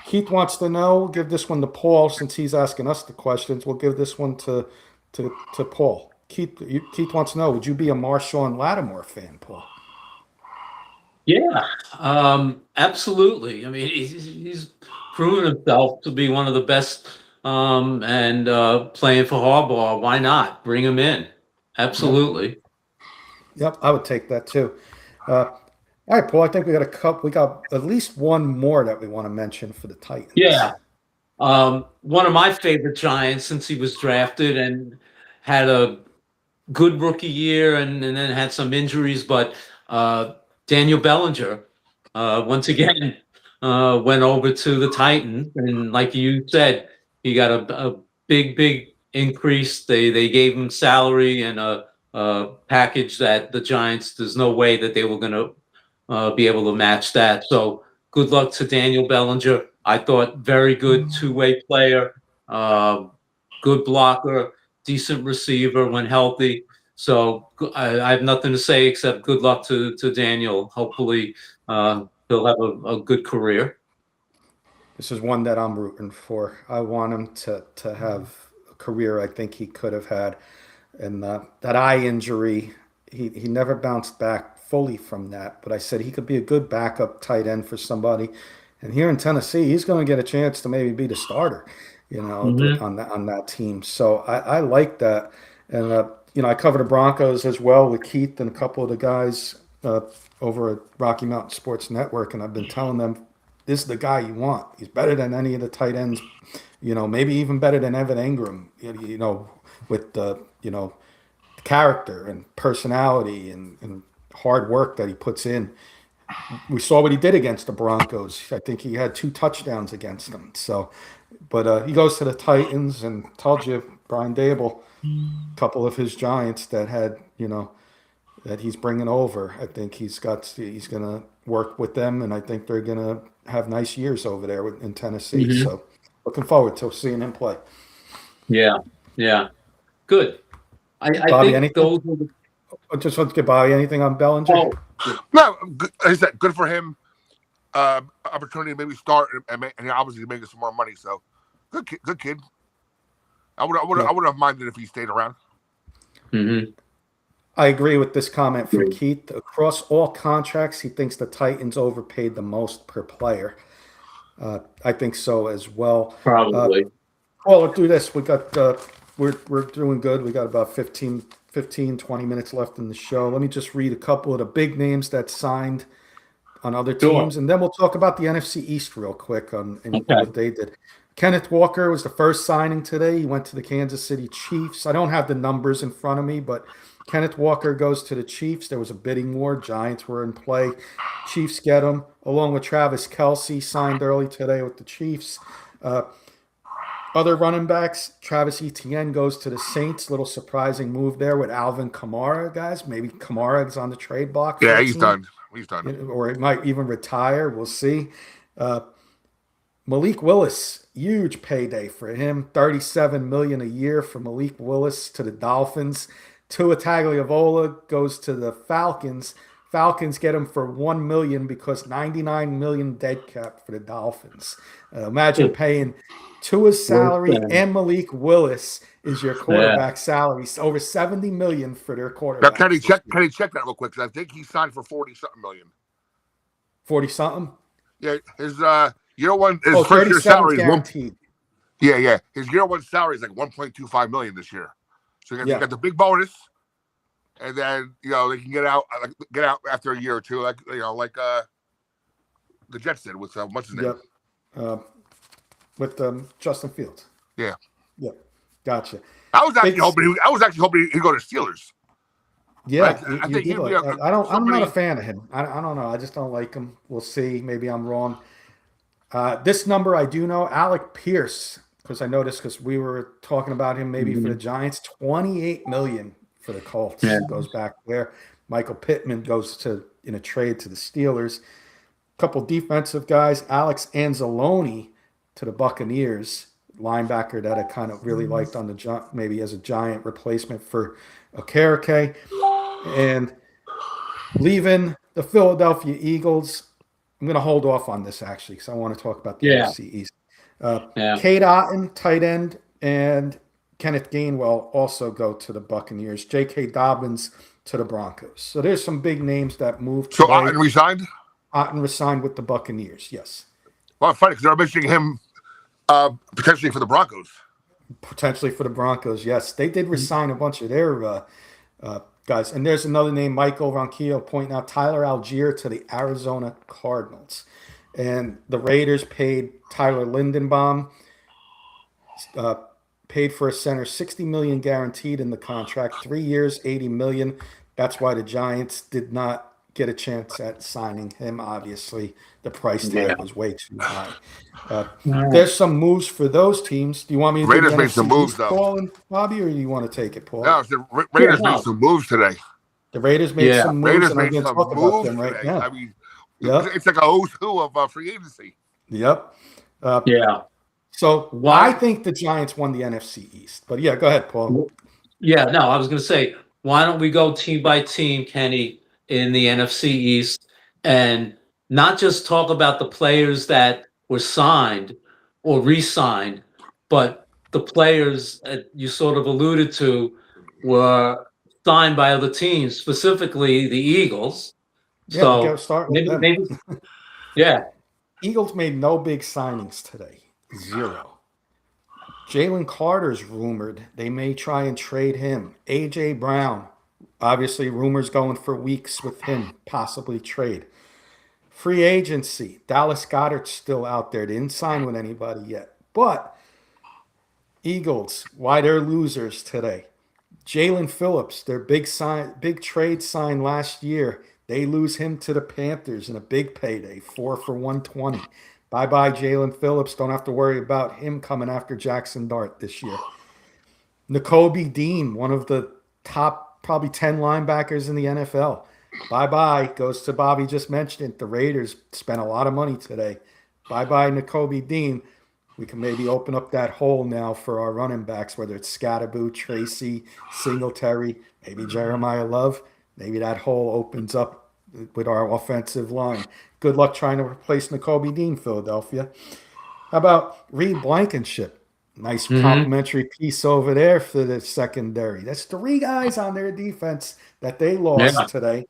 Keith wants to know. We'll give this one to Paul since he's asking us the questions. We'll give this one to Paul. Keith wants to know, would you be a Marshawn Lattimore fan, Paul? Yeah, absolutely. I mean, he's proven himself to be one of the best, and playing for Harbaugh. Why not bring him in? Absolutely. Yep, I would take that too. All right, Paul. I think we got at least one more that we want to mention for the Titans. Yeah. One of my favorite Giants since he was drafted and had a good rookie year and then had some injuries, but Daniel Bellinger once again went over to the Titans, and like you said, he got a big increase. They gave him salary and a package that the Giants, there's no way that they were going to be able to match that. So good luck to Daniel Bellinger. I thought very good two-way player, good blocker, decent receiver when healthy. So I have nothing to say except good luck to Daniel. Hopefully he'll have a good career. This is one that I'm rooting for. I want him to have a career I think he could have had. And that eye injury, he never bounced back fully from that. But I said he could be a good backup tight end for somebody. And here in Tennessee, he's going to get a chance to maybe be the starter, on that team. So I like that. And, I cover the Broncos as well with Keith and a couple of the guys over at Rocky Mountain Sports Network. And I've been telling them, this is the guy you want. He's better than any of the tight ends, maybe even better than Evan Ingram, with the, character and personality and hard work that he puts in. We saw what he did against the Broncos. I think he had 2 touchdowns against them. So, but he goes to the Titans, and told you, Brian Dable, a couple of his Giants that had, that he's bringing over. I think he's going to work with them, and I think they're going to have nice years over there in Tennessee. Mm-hmm. So, looking forward to seeing him play. Yeah, good. Bobby, I think those were I just want to get Bobby anything on Bellinger. No, like I said, good for him. Opportunity to maybe start and obviously making some more money. So good kid. I would have minded if he stayed around. Mm-hmm. I agree with this comment from Keith. Across all contracts, he thinks the Titans overpaid the most per player. I think so as well. Probably. Well, let's do this. We got we're doing good. We got about 15, 20 minutes left in the show. Let me just read a couple of the big names that signed on other teams, and then we'll talk about the NFC East real quick and what they did. Kenneth Walker was the first signing today. He went to the Kansas City Chiefs. I don't have the numbers in front of me, but Kenneth Walker goes to the Chiefs. There was a bidding war. Giants were in play. Chiefs get him, along with Travis Kelce, signed early today with the Chiefs. Other running backs, Travis Etienne goes to the Saints. Little surprising move there with Alvin Kamara, guys. Maybe Kamara is on the trade block. Yeah, he's done. He's done. Or it might even retire. We'll see. Malik Willis, huge payday for him. 37 million a year for Malik Willis to the Dolphins. Tua Tagovailoa goes to the Falcons. Falcons get him for 1 million because 99 million dead cap for the Dolphins. Imagine paying Tua's salary and Malik Willis is your quarterback salary. Over 70 million for their quarterback. Now, can he check that real quick? Because I think he signed for 40-something million. 40 something? Yeah, his year one his first year salary is guaranteed. Yeah. His year one salary is like 1.25 million this year. So you got the big bonus, and then they can get out after a year or two, like the Jets did with what's his name? Yep. With Justin Fields. Yeah. Yep. Gotcha. I was actually hoping he'd go to Steelers. Yeah, I think I'm not a fan of him. I don't know. I just don't like him. We'll see. Maybe I'm wrong. This number I do know, Alec Pierce, because I noticed because we were talking about him maybe for the Giants, 28 million for the Colts. Yeah. Goes back there. Michael Pittman goes in a trade to the Steelers. A couple defensive guys, Alex Anzalone to the Buccaneers, linebacker that I kind of really liked on the maybe as a Giant replacement for Okereke. And leaving the Philadelphia Eagles, I'm going to hold off on this actually because I want to talk about the NFC East. Cade Otton, tight end, and Kenneth Gainwell also go to the Buccaneers. J.K. Dobbins to the Broncos. So there's some big names that moved. So Otton resigned? Otton resigned with the Buccaneers, yes. Well, funny because they're mentioning him potentially for the Broncos. Potentially for the Broncos, yes. They did resign a bunch of their guys. And there's another name, Michael Ronquillo, pointing out Tyler Algier to the Arizona Cardinals. And the Raiders paid Tyler Lindenbaum, paid for a center, $60 million guaranteed in the contract, 3 years, $80 million. That's why the Giants did not get a chance at signing him. Obviously, the price tag was way too high. There's some moves for those teams. Do you want me to Raiders made some moves, though, Paul and Bobby, or do you want to take it, Paul? No, the Raiders made some moves today. The Raiders made some moves. Raiders and made I'm going to some talk moves about them right today. now. I mean, it's like a who's who of free agency. Yep. So I think the Giants won the NFC East. But yeah, go ahead, Paul. Yeah, no, I was going to say, why don't we go team by team, Kenny, in the NFC East, and not just talk about the players that were signed or re-signed, but the players you sort of alluded to were signed by other teams, specifically the Eagles. Yeah, so we'll start with them. maybe, yeah. Eagles made no big signings today. 0. Jalen Carter's rumored. They may try and trade him. A.J. Brown. Obviously, rumors going for weeks with him, possibly trade. Free agency. Dallas Goedert's still out there. They didn't sign with anybody yet. But Eagles, why they're losers today. Jalen Phillips, their big trade sign last year. They lose him to the Panthers in a big payday, 4 for $120. Bye-bye, Jalen Phillips. Don't have to worry about him coming after Jackson Dart this year. Nakobe Dean, one of the top probably 10 linebackers in the NFL. Bye-bye. Goes to Bobby just mentioned it. The Raiders spent a lot of money today. Bye-bye, Nakobe Dean. We can maybe open up that hole now for our running backs, whether it's Scatterboo, Tracy, Singletary, maybe Jeremiah Love. Maybe that hole opens up with our offensive line. Good luck trying to replace Nakobe Dean, Philadelphia. How about Reed Blankenship? Nice complimentary piece over there for the secondary. That's 3 guys on their defense that they lost today.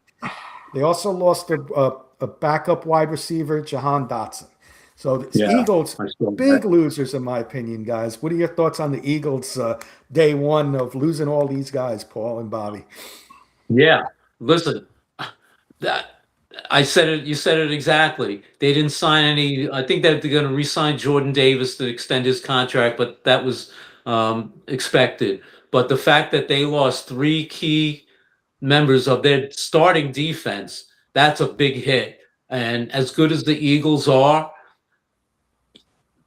They also lost a backup wide receiver, Jahan Dotson. So the Eagles, big losers in my opinion, guys. What are your thoughts on the Eagles day one of losing all these guys, Paul and Bobby? Yeah, listen, I said it. You said it exactly. They didn't sign any. I think that they're going to re-sign Jordan Davis to extend his contract, but that was expected. But the fact that they lost 3 key members of their starting defense, that's a big hit. And as good as the Eagles are,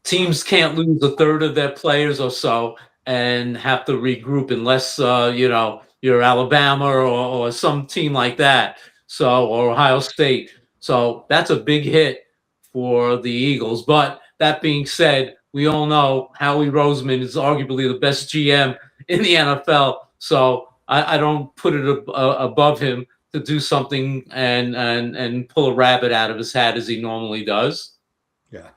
teams can't lose a third of their players or so and have to regroup unless you're Alabama or some team like that. So, or Ohio State. So that's a big hit for the Eagles. But that being said, we all know Howie Roseman is arguably the best GM in the NFL. So I don't put it above him to do something and pull a rabbit out of his hat as he normally does. Yeah.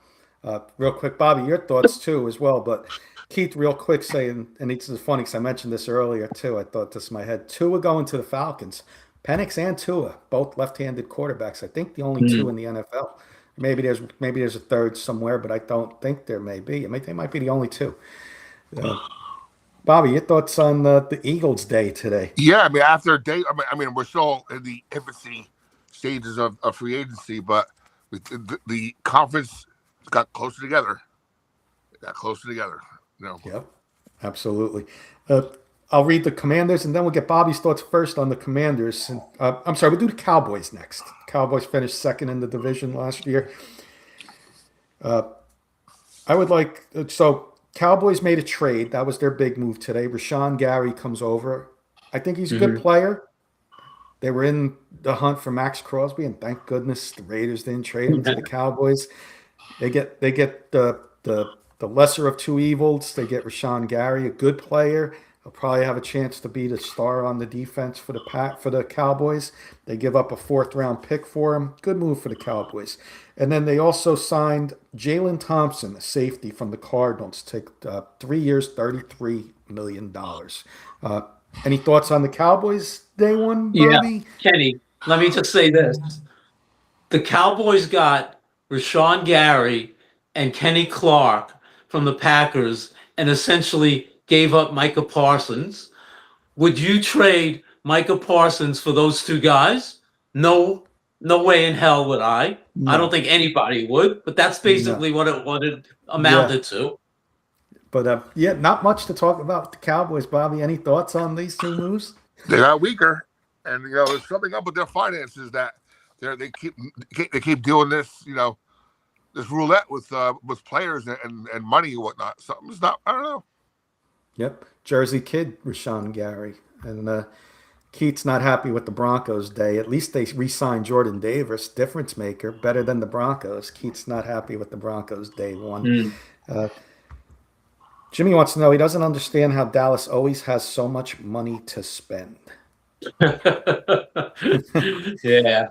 Real quick, Bobby, your thoughts too as well. But Keith, real quick, saying, and it's funny because I mentioned this earlier too. I thought this in my head. Tua going to the Falcons. Penix and Tua, both left-handed quarterbacks. I think the only two in the NFL. Maybe there's a third somewhere, but I don't think there may be. I mean, they might be the only two. Bobby, your thoughts on the Eagles' day today? Yeah, I mean, after a day, I mean, we're still in the infancy stages of free agency, but the conference got closer together. Yep, absolutely. I'll read the Commanders, and then we'll get Bobby's thoughts first on the Commanders. And I'm sorry, we'll do the Cowboys next. Cowboys finished second in the division last year. I would like so Cowboys made a trade. That was their big move today. Rashawn Gary comes over. I think he's a good player. They were in the hunt for Max Crosby, and thank goodness the Raiders didn't trade him to the Cowboys. They get the lesser of two evils. They get Rashawn Gary, a good player. He'll probably have a chance to be the star on the defense for the Cowboys. They give up a 4th-round pick for him. Good move for the Cowboys. And then they also signed Jalen Thompson, a safety from the Cardinals, to take 3 years, $33 million. Any thoughts on the Cowboys day one, Bobby? Yeah, Kenny, let me just say this. The Cowboys got Rashawn Gary and Kenny Clark from the Packers and essentially gave up Micah Parsons. Would you trade Micah Parsons for those two guys? No way in hell would I. No. I don't think anybody would, but that's basically what it amounted to. But not much to talk about with the Cowboys, Bobby. Any thoughts on these two moves? They got weaker, and there's something up with their finances that they keep doing this, this roulette with players and money and whatnot. Something's not. I don't know. Yep, Jersey kid, Rashawn Gary, and Keith's not happy with the Broncos' day. At least they re-signed Jordan Davis, difference maker, better than the Broncos. Keith's not happy with the Broncos' day one. Jimmy wants to know, he doesn't understand how Dallas always has so much money to spend. Yeah.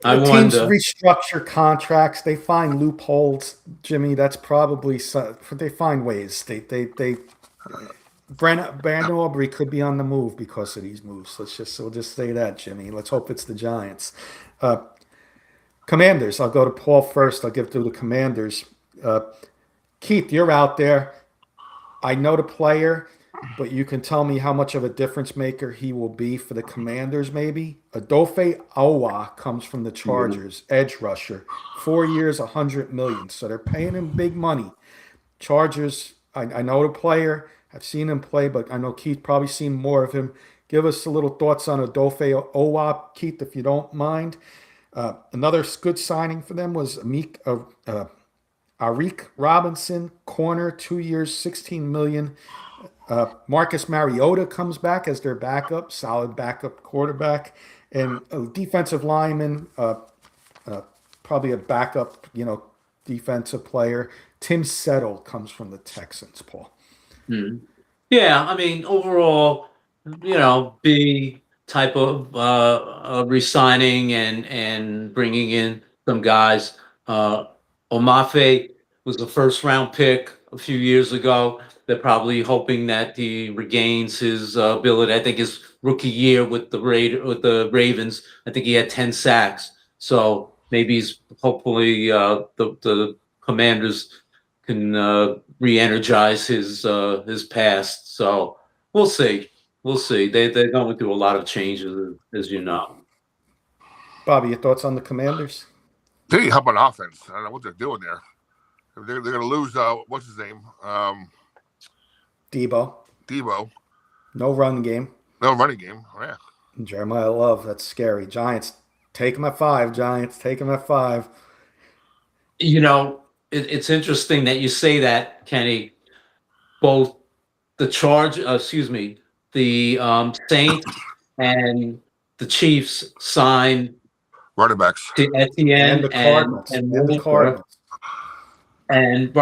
Teams restructure contracts. They find loopholes, Jimmy. That's probably they find ways. Brandon Aubrey could be on the move because of these moves. We'll just say that, Jimmy. Let's hope it's the Giants. Commanders. I'll go to Paul first. I'll give to the Commanders. Keith, you're out there. I know the player, but you can tell me how much of a difference maker he will be for the Commanders, maybe. Odafe Oweh comes from the Chargers, edge rusher. 4 years, $100 million. So they're paying him big money. Chargers, I know the player. I've seen him play, but I know Keith probably seen more of him. Give us a little thoughts on Odafe Oweh, Keith, if you don't mind. Another good signing for them was Arik Robinson, corner, 2 years, $16 million. Marcus Mariota comes back as their backup, solid backup quarterback, and a defensive lineman, probably a backup, defensive player. Tim Settle comes from the Texans, Paul. Yeah, I mean, overall, big type of re-signing and bringing in some guys. Omafe was a 1st-round pick a few years ago. They're probably hoping that he regains his ability. I think his rookie year with the Ravens, I think he had 10 sacks. So maybe hopefully the Commanders can re-energize his past. So we'll see. They're going through a lot of changes, as you know. Bobby, your thoughts on the Commanders? They need help on offense. I don't know what they're doing there. They're going to lose. What's his name? Debo. No run game. No running game. Oh, yeah. Jeremiah Love. That's scary. Giants take him at 5. Giants take him at 5. It's interesting that you say that, Kenny. Both the Saints and the Chiefs signed running backs to Etienne and the Cardinals. And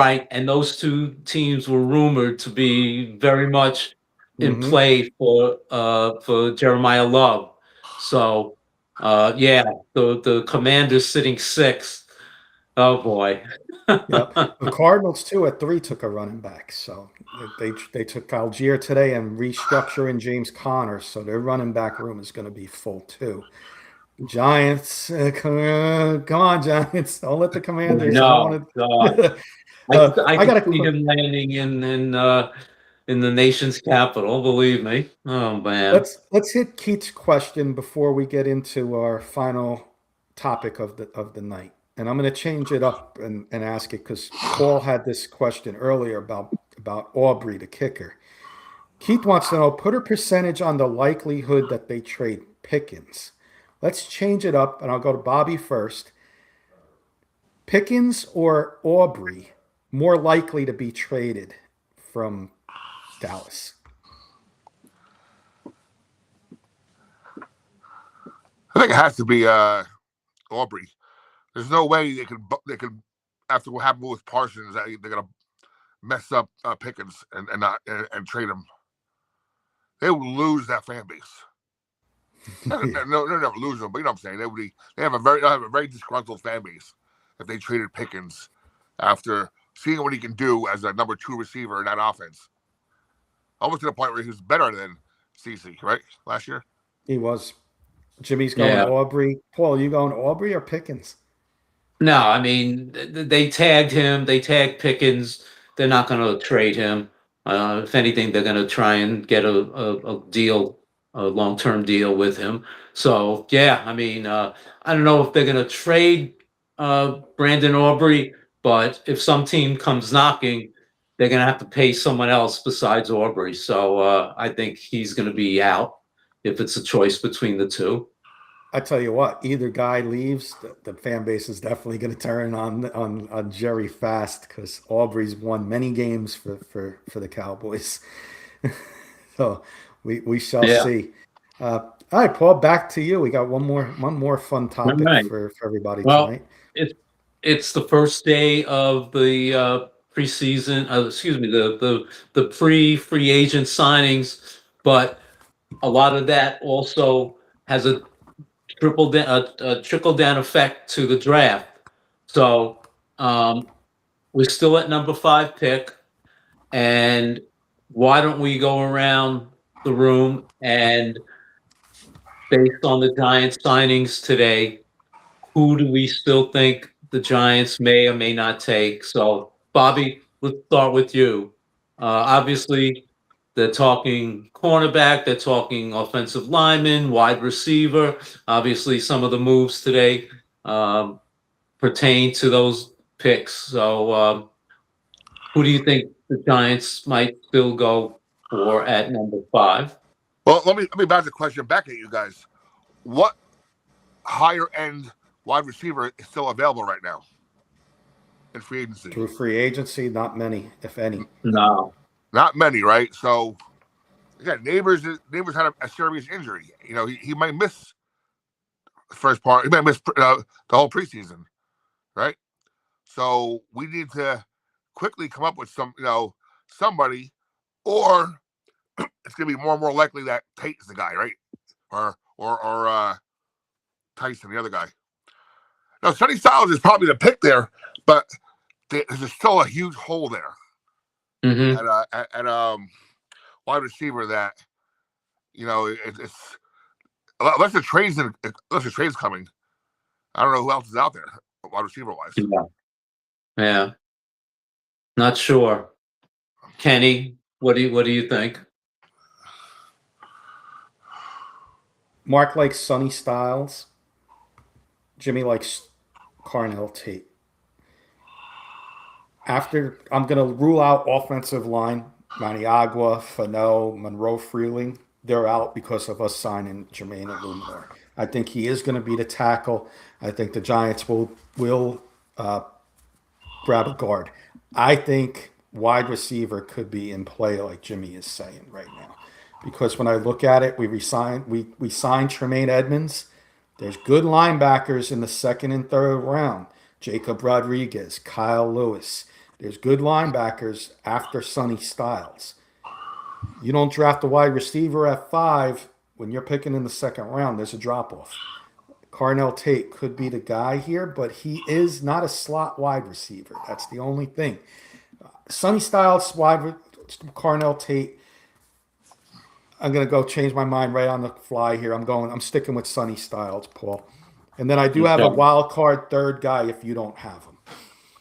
those two teams were rumored to be very much in play for Jeremiah Love. So yeah, the Commanders sitting sixth. Oh boy. Yep. The Cardinals too at 3 took a running back. So they took Algier today and restructuring James Conner. So their running back room is going to be full too. Giants, come on, Giants! Don't let the Commanders. I don't No, want God. to. I I got could a see him landing in the nation's capital, believe me. Oh man. let's hit Keith's question before we get into our final topic of the night. And I'm going to change it up and ask it because Paul had this question earlier about Aubrey, the kicker. Keith wants to know, put a percentage on the likelihood that they trade Pickens. Let's change it up, and I'll go to Bobby first. Pickens or Aubrey more likely to be traded from Dallas? I think it has to be Aubrey. There's no way they could after what happened with Parsons that they're gonna mess up Pickens and not and trade him. They would lose that fan base. No, they'll never lose them, but you know what I'm saying. They have a very disgruntled fan base if they traded Pickens after seeing what he can do as a number 2 receiver in that offense. Almost to the point where he was better than CC, right? Last year. He was. Jimmy's going Aubrey. Paul, you going Aubrey or Pickens? No, I mean they tagged him. They tagged Pickens. They're not going to trade him. If anything, they're going to try and get a deal, a long-term deal with him. So yeah, I mean, I don't know if they're going to trade Brandon Aubrey, but if some team comes knocking, they're going to have to pay someone else besides Aubrey. So I think he's going to be out if it's a choice between the two. I tell you what, either guy leaves, the fan base is definitely going to turn on Jerry fast because Aubrey's won many games for the Cowboys. So we shall see. All right, Paul, back to you. We got one more fun topic for everybody tonight. It's the first day of the preseason. Excuse me, the pre-free agent signings, but a lot of that also has a trickle down effect to the draft. So we're still at number 5 pick, and why don't we go around the room and, based on the Giants signings today, who do we still think the Giants may or may not take? So Bobby, let's start with you. Obviously, they're talking cornerback, they're talking offensive lineman, wide receiver. Obviously, some of the moves today pertain to those picks. So who do you think the Giants might still go for at number 5? Well, let me bounce the question back at you guys. What higher end wide receiver is still available right now in free agency? Through free agency, not many, if any. No. Not many, right? So, again, Neighbors had a serious injury. You know, he might miss the first part. He might miss the whole preseason, right? So we need to quickly come up with somebody, or it's going to be more and more likely that Tate's the guy, right? Or Tyson, the other guy. Now, Sonny Styles is probably the pick there, but there's still a huge hole there. At wide receiver that it's unless the trade's coming. I don't know who else is out there wide receiver wise. Yeah. Not sure. Kenny, what do you think? Mark likes Sonny Styles. Jimmy likes Carnell Tate. After, I'm going to rule out offensive line. Maniagua, Fano, Monroe Freeling. They're out because of us signing Jermaine Illuminor. I think he is going to be the tackle. I think the Giants will grab a guard. I think wide receiver could be in play, like Jimmy is saying right now. Because when I look at it, we signed Tremaine Edmonds. There's good linebackers in the second and third round. Jacob Rodriguez, Kyle Lewis. There's good linebackers after Sonny Styles. You don't draft a wide receiver at 5 when you're picking in the second round. There's a drop off. Carnell Tate could be the guy here, but he is not a slot wide receiver. That's the only thing. Sonny Styles, Carnell Tate. I'm gonna go change my mind right on the fly here. I'm sticking with Sonny Styles, Paul. And then I do have a wild card third guy if you don't have him.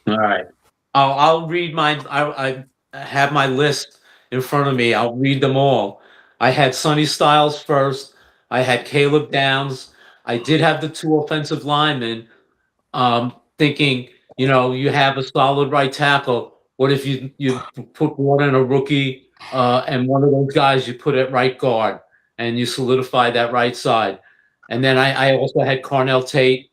All right. I'll read I have my list in front of me. I'll read them all. I had Sonny Styles first. I had Caleb Downs. I did have the 2 offensive linemen. Thinking, you have a solid right tackle. What if you put one in a rookie and one of those guys you put at right guard and you solidify that right side? And then I also had Carnell Tate.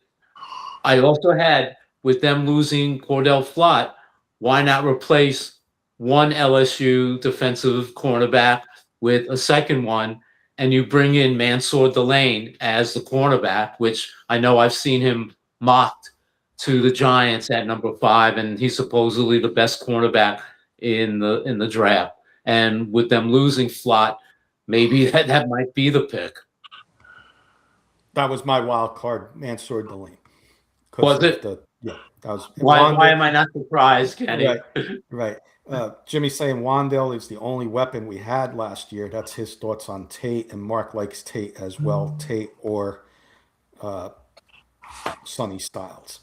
I also had, with them losing Cordell Flott, why not replace one LSU defensive cornerback with a second one, and you bring in Mansour Delane as the cornerback, which I know I've seen him mocked to the Giants at number 5, and he's supposedly the best cornerback in the draft. And with them losing Flott, maybe that might be the pick. That was my wild card, Mansour Delane. Was it? Yeah, that was. Why am I not surprised, Kenny? Right. Jimmy's saying Wandale is the only weapon we had last year. That's his thoughts on Tate, and Mark likes Tate as well. Tate or Sonny Styles.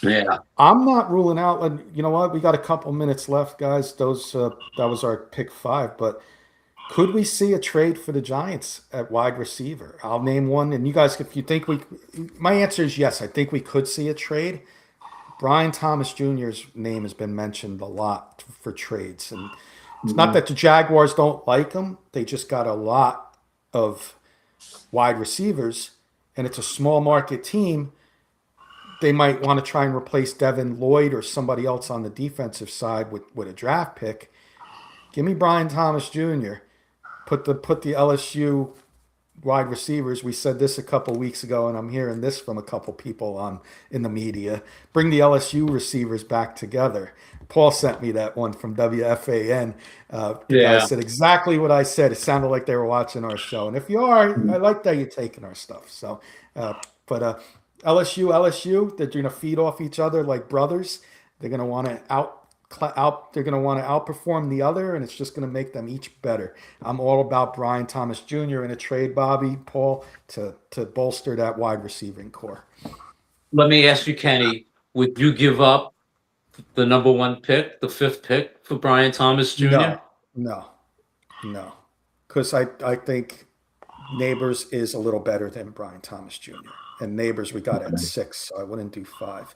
Yeah. I'm not ruling out. You know what? We got a couple minutes left, guys. That was our pick 5. But could we see a trade for the Giants at wide receiver? I'll name one, and you guys, if you think my answer is yes. I think we could see a trade. Brian Thomas Jr.'s name has been mentioned a lot for trades, and it's not that the Jaguars don't like him. They just got a lot of wide receivers, and it's a small market team. They might want to try and replace Devin Lloyd or somebody else on the defensive side with a draft pick. Give me Brian Thomas Jr. Put the LSU wide receivers. We said this a couple weeks ago, and I'm hearing this from a couple people in the media. Bring the LSU receivers back together. Paul sent me that one from WFAN. I said exactly what I said. It sounded like they were watching our show. And if you are, I like that you're taking our stuff. So, LSU, they're going to feed off each other like brothers. They're going to want to they're going to want to outperform the other, and it's just going to make them each better. I'm all about Brian Thomas Jr. in a trade, Bobby, Paul, to bolster that wide receiving core. Let me ask you, Kenny, would you give up the number 1 pick, the 5th pick for Brian Thomas Jr.? No. Because I think Neighbors is a little better than Brian Thomas Jr. And Neighbors we got at 6, so I wouldn't do 5.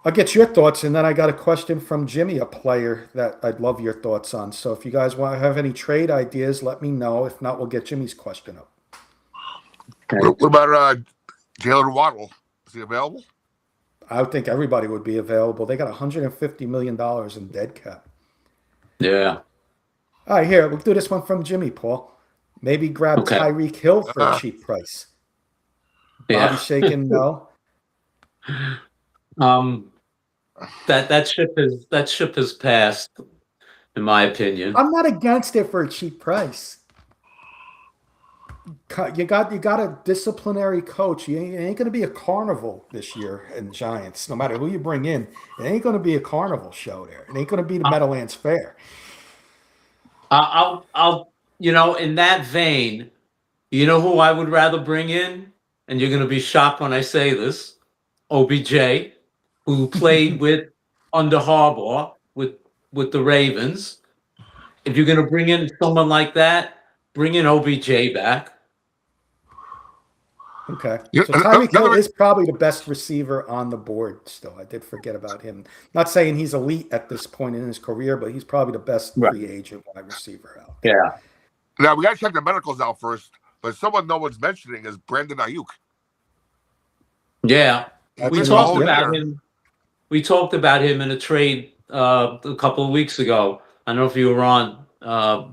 I'll get your thoughts, and then I got a question from Jimmy, a player that I'd love your thoughts on. So if you guys have any trade ideas, let me know. If not, we'll get Jimmy's question up. What about Jalen Waddle? Is he available? I would think everybody would be available. They got $150 million in dead cap. Yeah. All right, here, we'll do this one from Jimmy, Paul. Maybe grab Tyreek Hill for a cheap price. Bobby shaking no. That ship has passed, in my opinion. I'm not against it for a cheap price. You got a disciplinary coach. It ain't going to be a carnival this year in Giants. No matter who you bring in, it ain't going to be a carnival show there. It ain't going to be the Meadowlands Fair. I'll in that vein, who I would rather bring in, and you're going to be shocked when I say this, OBJ, who played under Harbaugh with the Ravens. If you're going to bring in someone like that, bring in OBJ back. Okay. So Tyreek Hill is probably the best receiver on the board still. I did forget about him. Not saying he's elite at this point in his career, but he's probably the best free agent wide receiver out. Yeah. Now, we got to check the medicals out first, but someone no one's mentioning is Brandon Ayuk. Yeah. We talked about him. We talked about him in a trade a couple of weeks ago. I don't know if you were on,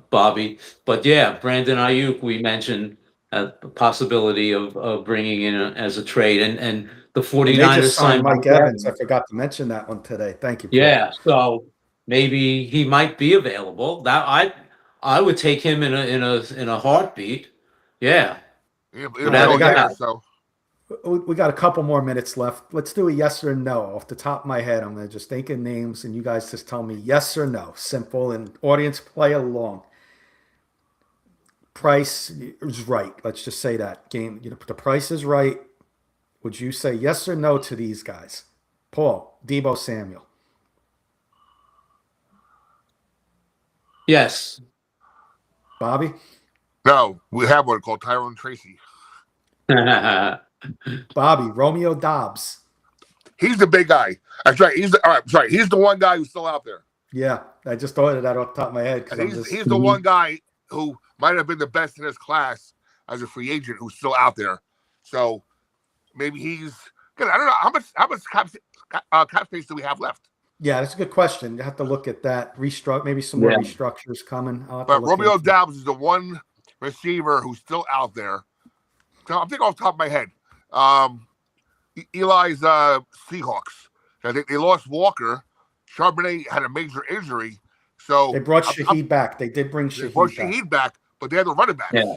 Bobby, but yeah, Brandon Ayuk, we mentioned a possibility of bringing in as a trade. And the And 49ers they just signed Mike Evans. I Evans. forgot to mention that one today. Thank you, Paul. Yeah, so maybe he might be available. That I would take him in a heartbeat. Yeah, In the without middle a year. doubt. So We got a couple more minutes left. Let's do a yes or no. Off the top of my head, I'm going to just think of names, and you guys just tell me yes or no. Simple, and audience play along. Price is right. Let's just say that game. The price is right. Would you say yes or no to these guys? Paul, Debo Samuel. Yes. Bobby, no, we have one called Tyrone Tracy. Bobby, Romeo Dobbs. He's the big guy. That's right. He's the one guy who's still out there. Yeah, I just thought of that off the top of my head because And he's the one guy who might have been the best in his class as a free agent who's still out there. So maybe he's good. I don't know how much cap space do we have left. Yeah, that's a good question. You have to look at that. Maybe some more restructures coming. I'll have to But look Romeo into it. Dobbs is the one receiver who's still out there. So I'm thinking off the top of my head. Eli's Seahawks. I think they lost Walker. Charbonnet had a major injury. So They brought Shaheed back. They did bring they brought Shaheed back. Shaheed back, but they had the running backs. Yeah.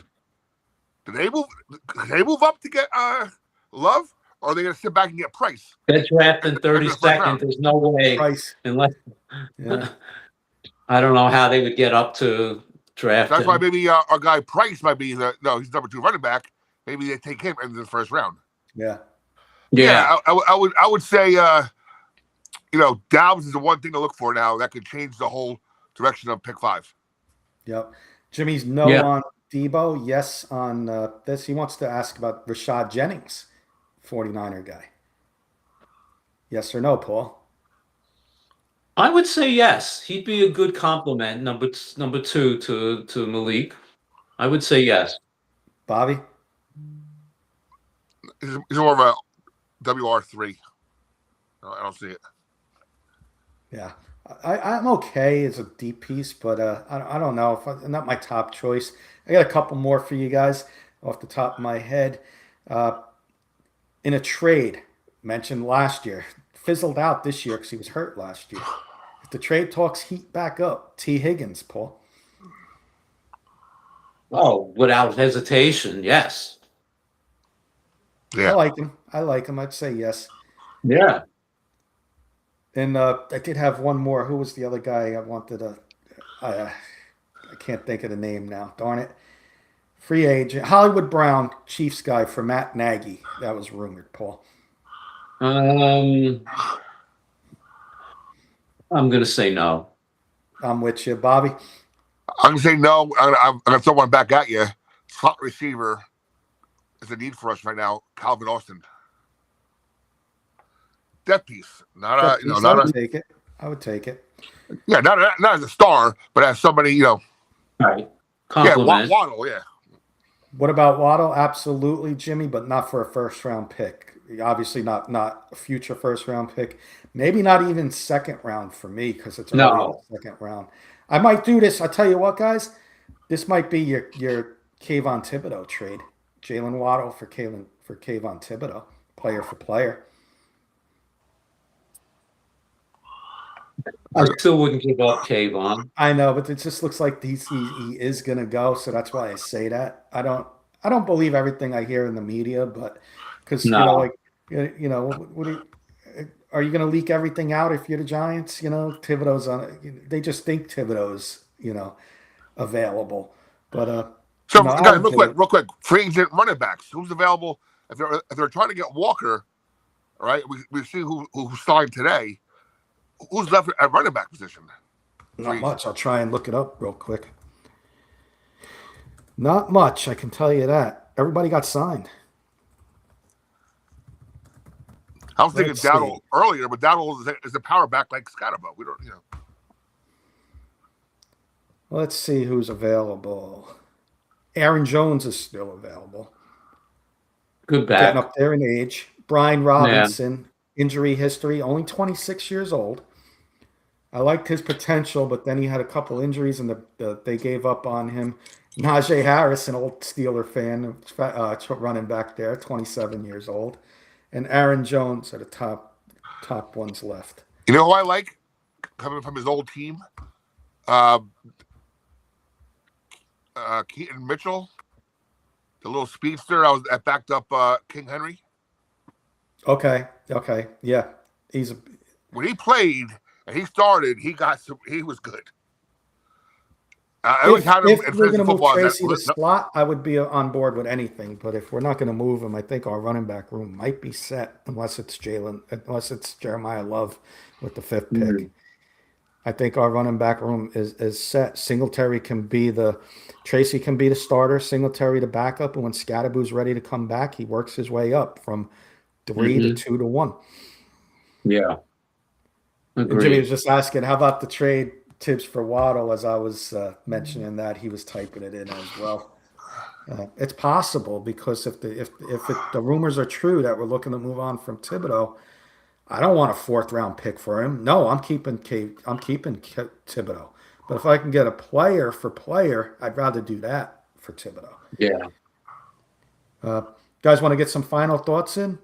Did they move up to get Love? Or are they going to sit back and get Price? They're drafting 30 First round. seconds. There's no way, Price. unless Yeah. I don't know how they would get up to draft. That's him. why maybe our guy Price might be he's number 2 running back. Maybe they take him in the first round. Yeah. Yeah. I would say Dobbs is the one thing to look for now that could change the whole direction of pick 5. Yep. Jimmy's no Yeah. on Debo, yes on this. He wants to ask about Rashad Jennings, 49er guy. Yes or no, Paul? I would say yes. He'd be a good compliment, number 2 to Malik. I would say yes. Bobby? He's more of a WR3. I don't see it. Yeah. I'm okay as a deep piece, but I don't know. Not my top choice. I got a couple more for you guys off the top of my head. In a trade mentioned last year, fizzled out this year because he was hurt last year. If the trade talks heat back up, T. Higgins, Paul. Oh, without hesitation, yes. Yeah. I like him. I'd say yes. Yeah. And I did have one more. Who was the other guy I wanted to? I can't think of the name now. Darn it. Free agent. Hollywood Brown, Chiefs guy for Matt Nagy. That was rumored, Paul. I'm going to say no. I'm with you, Bobby. I'm going to say no. I'm going to throw one back at you. Slot receiver is a need for us right now. Calvin Austin. Depth piece. I would take it. I would take it. Yeah, not as a star, but as somebody, Right. Yeah, Compliment. Waddle, yeah. What about Waddle? Absolutely, Jimmy, but not for a first round pick. Obviously, not a future first round pick. Maybe not even second round for me because it's early in the second round. I might do this. I'll tell you what, guys. This might be your Kayvon Thibodeau trade. Jalen Waddle for Kayvon Thibodeau, player for player. I still wouldn't give up Kayvon. I know, but it just looks like he is going to go, so that's why I say that. I don't believe everything I hear in the media, but because what are you going to leak everything out if you're the Giants? Thibodeau's on. They just think Thibodeau's available, but So, I guys, would real quick, free agent running backs. Who's available? If they're trying to get Walker, all right, we see who signed today. Who's left at running back position? Not much. I'll try and look it up real quick. Not much, I can tell you that. Everybody got signed. I was thinking Let's Dowdle see. earlier, but Dowdle is a power back like Scotabo. We don't, Let's see who's available. Aaron Jones is still available. Good Getting back. up there in age. Brian Robinson, injury history, only 26 years old. I liked his potential, but then he had a couple injuries and they gave up on him. Najee Harris, an old Steeler fan, running back there, 27 years old. and Aaron Jones are the top ones left. You know who I like coming from his old team? Keaton Mitchell, the little speedster. I backed up King Henry. Okay, yeah, when he played and he started, he was good. If we're going to move Tracy to slot, I would be on board with anything. But if we're not going to move him, I think our running back room might be set unless it's Jeremiah Love with the 5th pick. I think our running back room is set. Singletary can be Tracy can be the starter, Singletary the backup, and when Scadaboo's ready to come back, he works his way up from 3 to 2 to 1. Yeah. And Jimmy was just asking, how about the trade Tibbs for Waddle? As I was mentioning that, he was typing it in as well. It's possible because if the rumors are true that we're looking to move on from Thibodeau, I don't want a 4th round pick for him. No, I'm keeping Thibodeau. But if I can get a player for player, I'd rather do that for Thibodeau. Yeah. Guys, want to get some final thoughts in?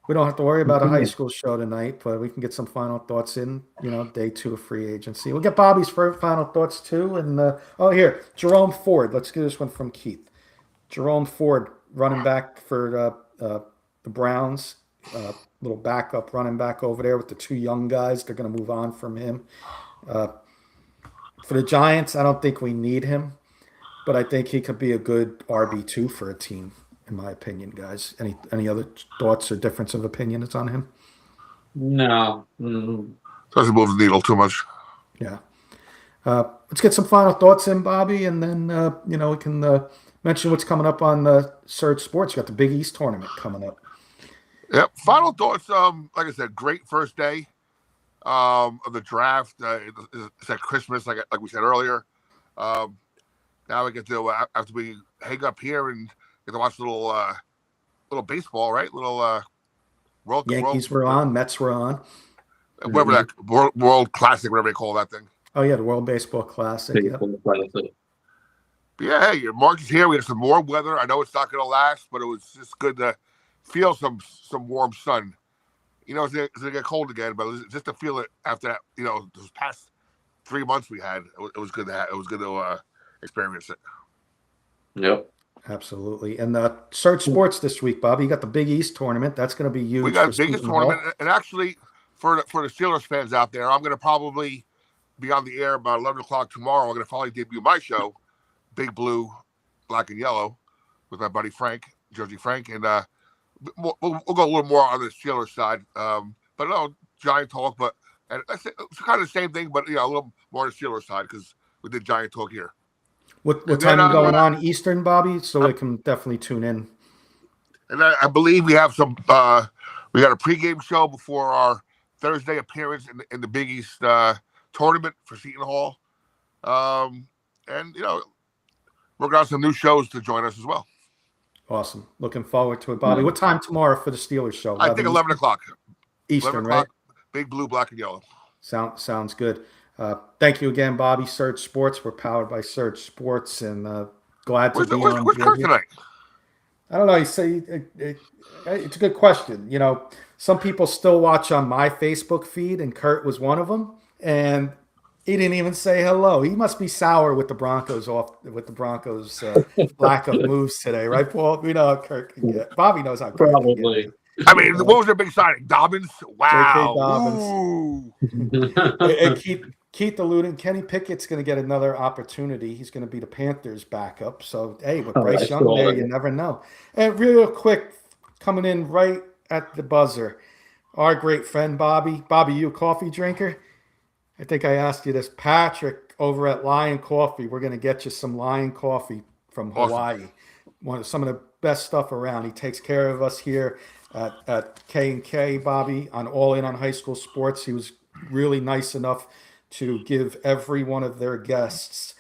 We don't have to worry about a high school show tonight, but we can get some final thoughts in, day 2 of free agency. We'll get Bobby's final thoughts too. And, here, Jerome Ford. Let's get this one from Keith. Jerome Ford, running back for the Browns, little backup running back over there with the 2 young guys. They're going to move on from him. For the Giants, I don't think we need him, but I think he could be a good RB2 for a team, in my opinion, guys. Any other thoughts or difference of opinions on him? No. Doesn't move the needle too much. Yeah. Let's get some final thoughts in, Bobby, and then, we can mention what's coming up on Surge Sports. You got the Big East tournament coming up. Yep. Final thoughts. Like I said, great first day of the draft. It's at Christmas, like we said earlier. Now we get to after we hang up here and get to watch a little baseball, right? Yankees were on, Mets were on. Whatever that World Classic, whatever they call that thing. Oh yeah, the World Baseball Classic. Yeah, hey, March is here. We have some more weather. I know it's not going to last, but it was just good to feel some warm sun. It's going to get cold again, but just to feel it after that, those past 3 months we had, it was good to experience it. Yep. Absolutely. And Surge Sports this week, Bobby. You got the Big East tournament. That's going to be huge. We got a biggest tournament, and actually, for the Steelers fans out there, I'm going to probably be on the air about 11 o'clock tomorrow. I'm going to finally debut my show, Big Blue, Black and Yellow, with my buddy Frank, Jersey Frank, and we'll go a little more on the Steelers side. But no, Giant talk, and it's kind of the same thing, but a little more on the Steelers side because we did Giant talk here. What time are you going on Eastern, Bobby? So we can definitely tune in. And I believe we have some. We got a pregame show before our Thursday appearance in the Big East tournament for Seton Hall, and we're going to have some new shows to join us as well. Awesome. Looking forward to it, Bobby. What time tomorrow for the Steelers show? I think 11 o'clock. Eastern, 11 o'clock, right? Big Blue, Black and Yellow. Sounds good. Thank you again, Bobby. Surge Sports. We're powered by Surge Sports, and glad to be on. Where's Kurt tonight? I don't know. You say it's a good question. Some people still watch on my Facebook feed, and Kurt was one of them. And he didn't even say hello. He must be sour with the Broncos lack of moves today, right, Paul? We know how Kurt can get. Bobby knows how Kurt can get. I mean, what was their big signing? Dobbins? Wow. J.K. Dobbins. And Keith alluding, Kenny Pickett's going to get another opportunity. He's going to be the Panthers' backup. So, hey, with Bryce Young there, you never know. And real quick, coming in right at the buzzer, our great friend Bobby. Bobby, you a coffee drinker? I think I asked you this. Patrick over at Lion Coffee, we're going to get you some Lion Coffee from Hawaii. Awesome. Some of the best stuff around. He takes care of us here at K&K, Bobby, on All In on High School Sports. He was really nice enough to give every one of their guests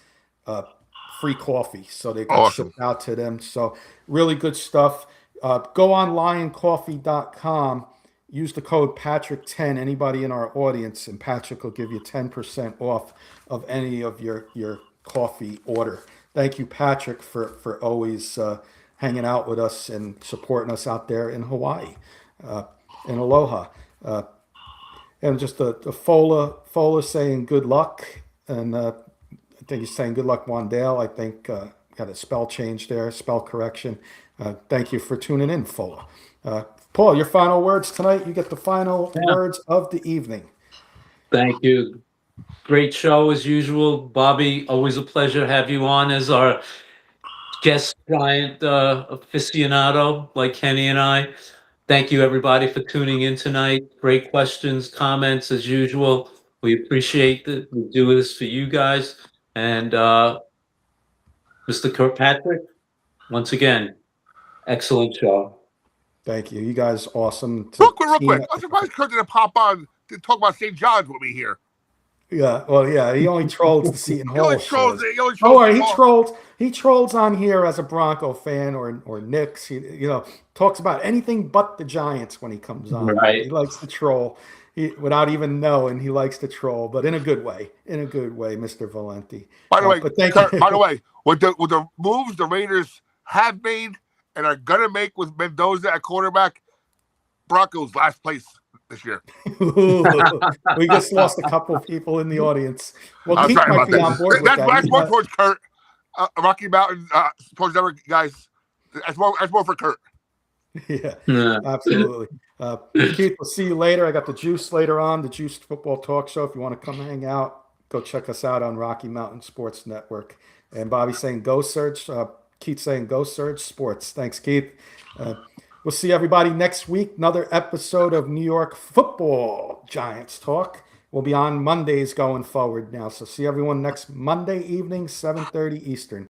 free coffee, so they got shipped out to them. So really good stuff. Go on lioncoffee.com. Use the code Patrick10, anybody in our audience, and Patrick will give you 10% off of any of your coffee order. Thank you, Patrick, for always hanging out with us and supporting us out there in Hawaii. and aloha. And just the Fola saying good luck, and I think he's saying good luck, Wandale. I think got a spell change there, spell correction. Thank you for tuning in, Fola. Paul, your final words tonight. You get the final words of the evening. Thank you. Great show as usual. Bobby, always a pleasure to have you on as our guest Giant aficionado like Kenny and I. Thank you, everybody, for tuning in tonight. Great questions, comments, as usual. We appreciate that we do this for you guys. And Mr. Kirkpatrick, once again, excellent show. Thank you. You guys awesome. Real quick. I'm surprised Kurt didn't pop on to talk about St. John's with me here. Yeah, well, yeah, he only trolls the Seton He only Hall. trolls. He trolls on here as a Bronco fan or Knicks. He talks about anything but the Giants when he comes on. Right. He likes to troll. Without even knowing, he likes to troll, but in a good way. Mr. Valenti. By the way, but thank Kurt, you. by the way, with the moves the Raiders have made and are gonna make with Mendoza at quarterback, Broncos last place this year. We just lost a couple of people in the audience. Well, I'm Keith sorry might about be on that. board with That's that. more towards Kurt. Rocky Mountain sports network guys. That's more for Kurt. Yeah, absolutely. Keith, we'll see you later. I got the Juice later on, the Juice Football Talk Show. If you want to come hang out, go check us out on Rocky Mountain Sports Network. And Bobby saying go Surge. Keith saying go Surge Sports. Thanks, Keith. We'll see everybody next week. Another episode of New York Football Giants Talk. We'll be on Mondays going forward now. So see everyone next Monday evening, 7:30 Eastern.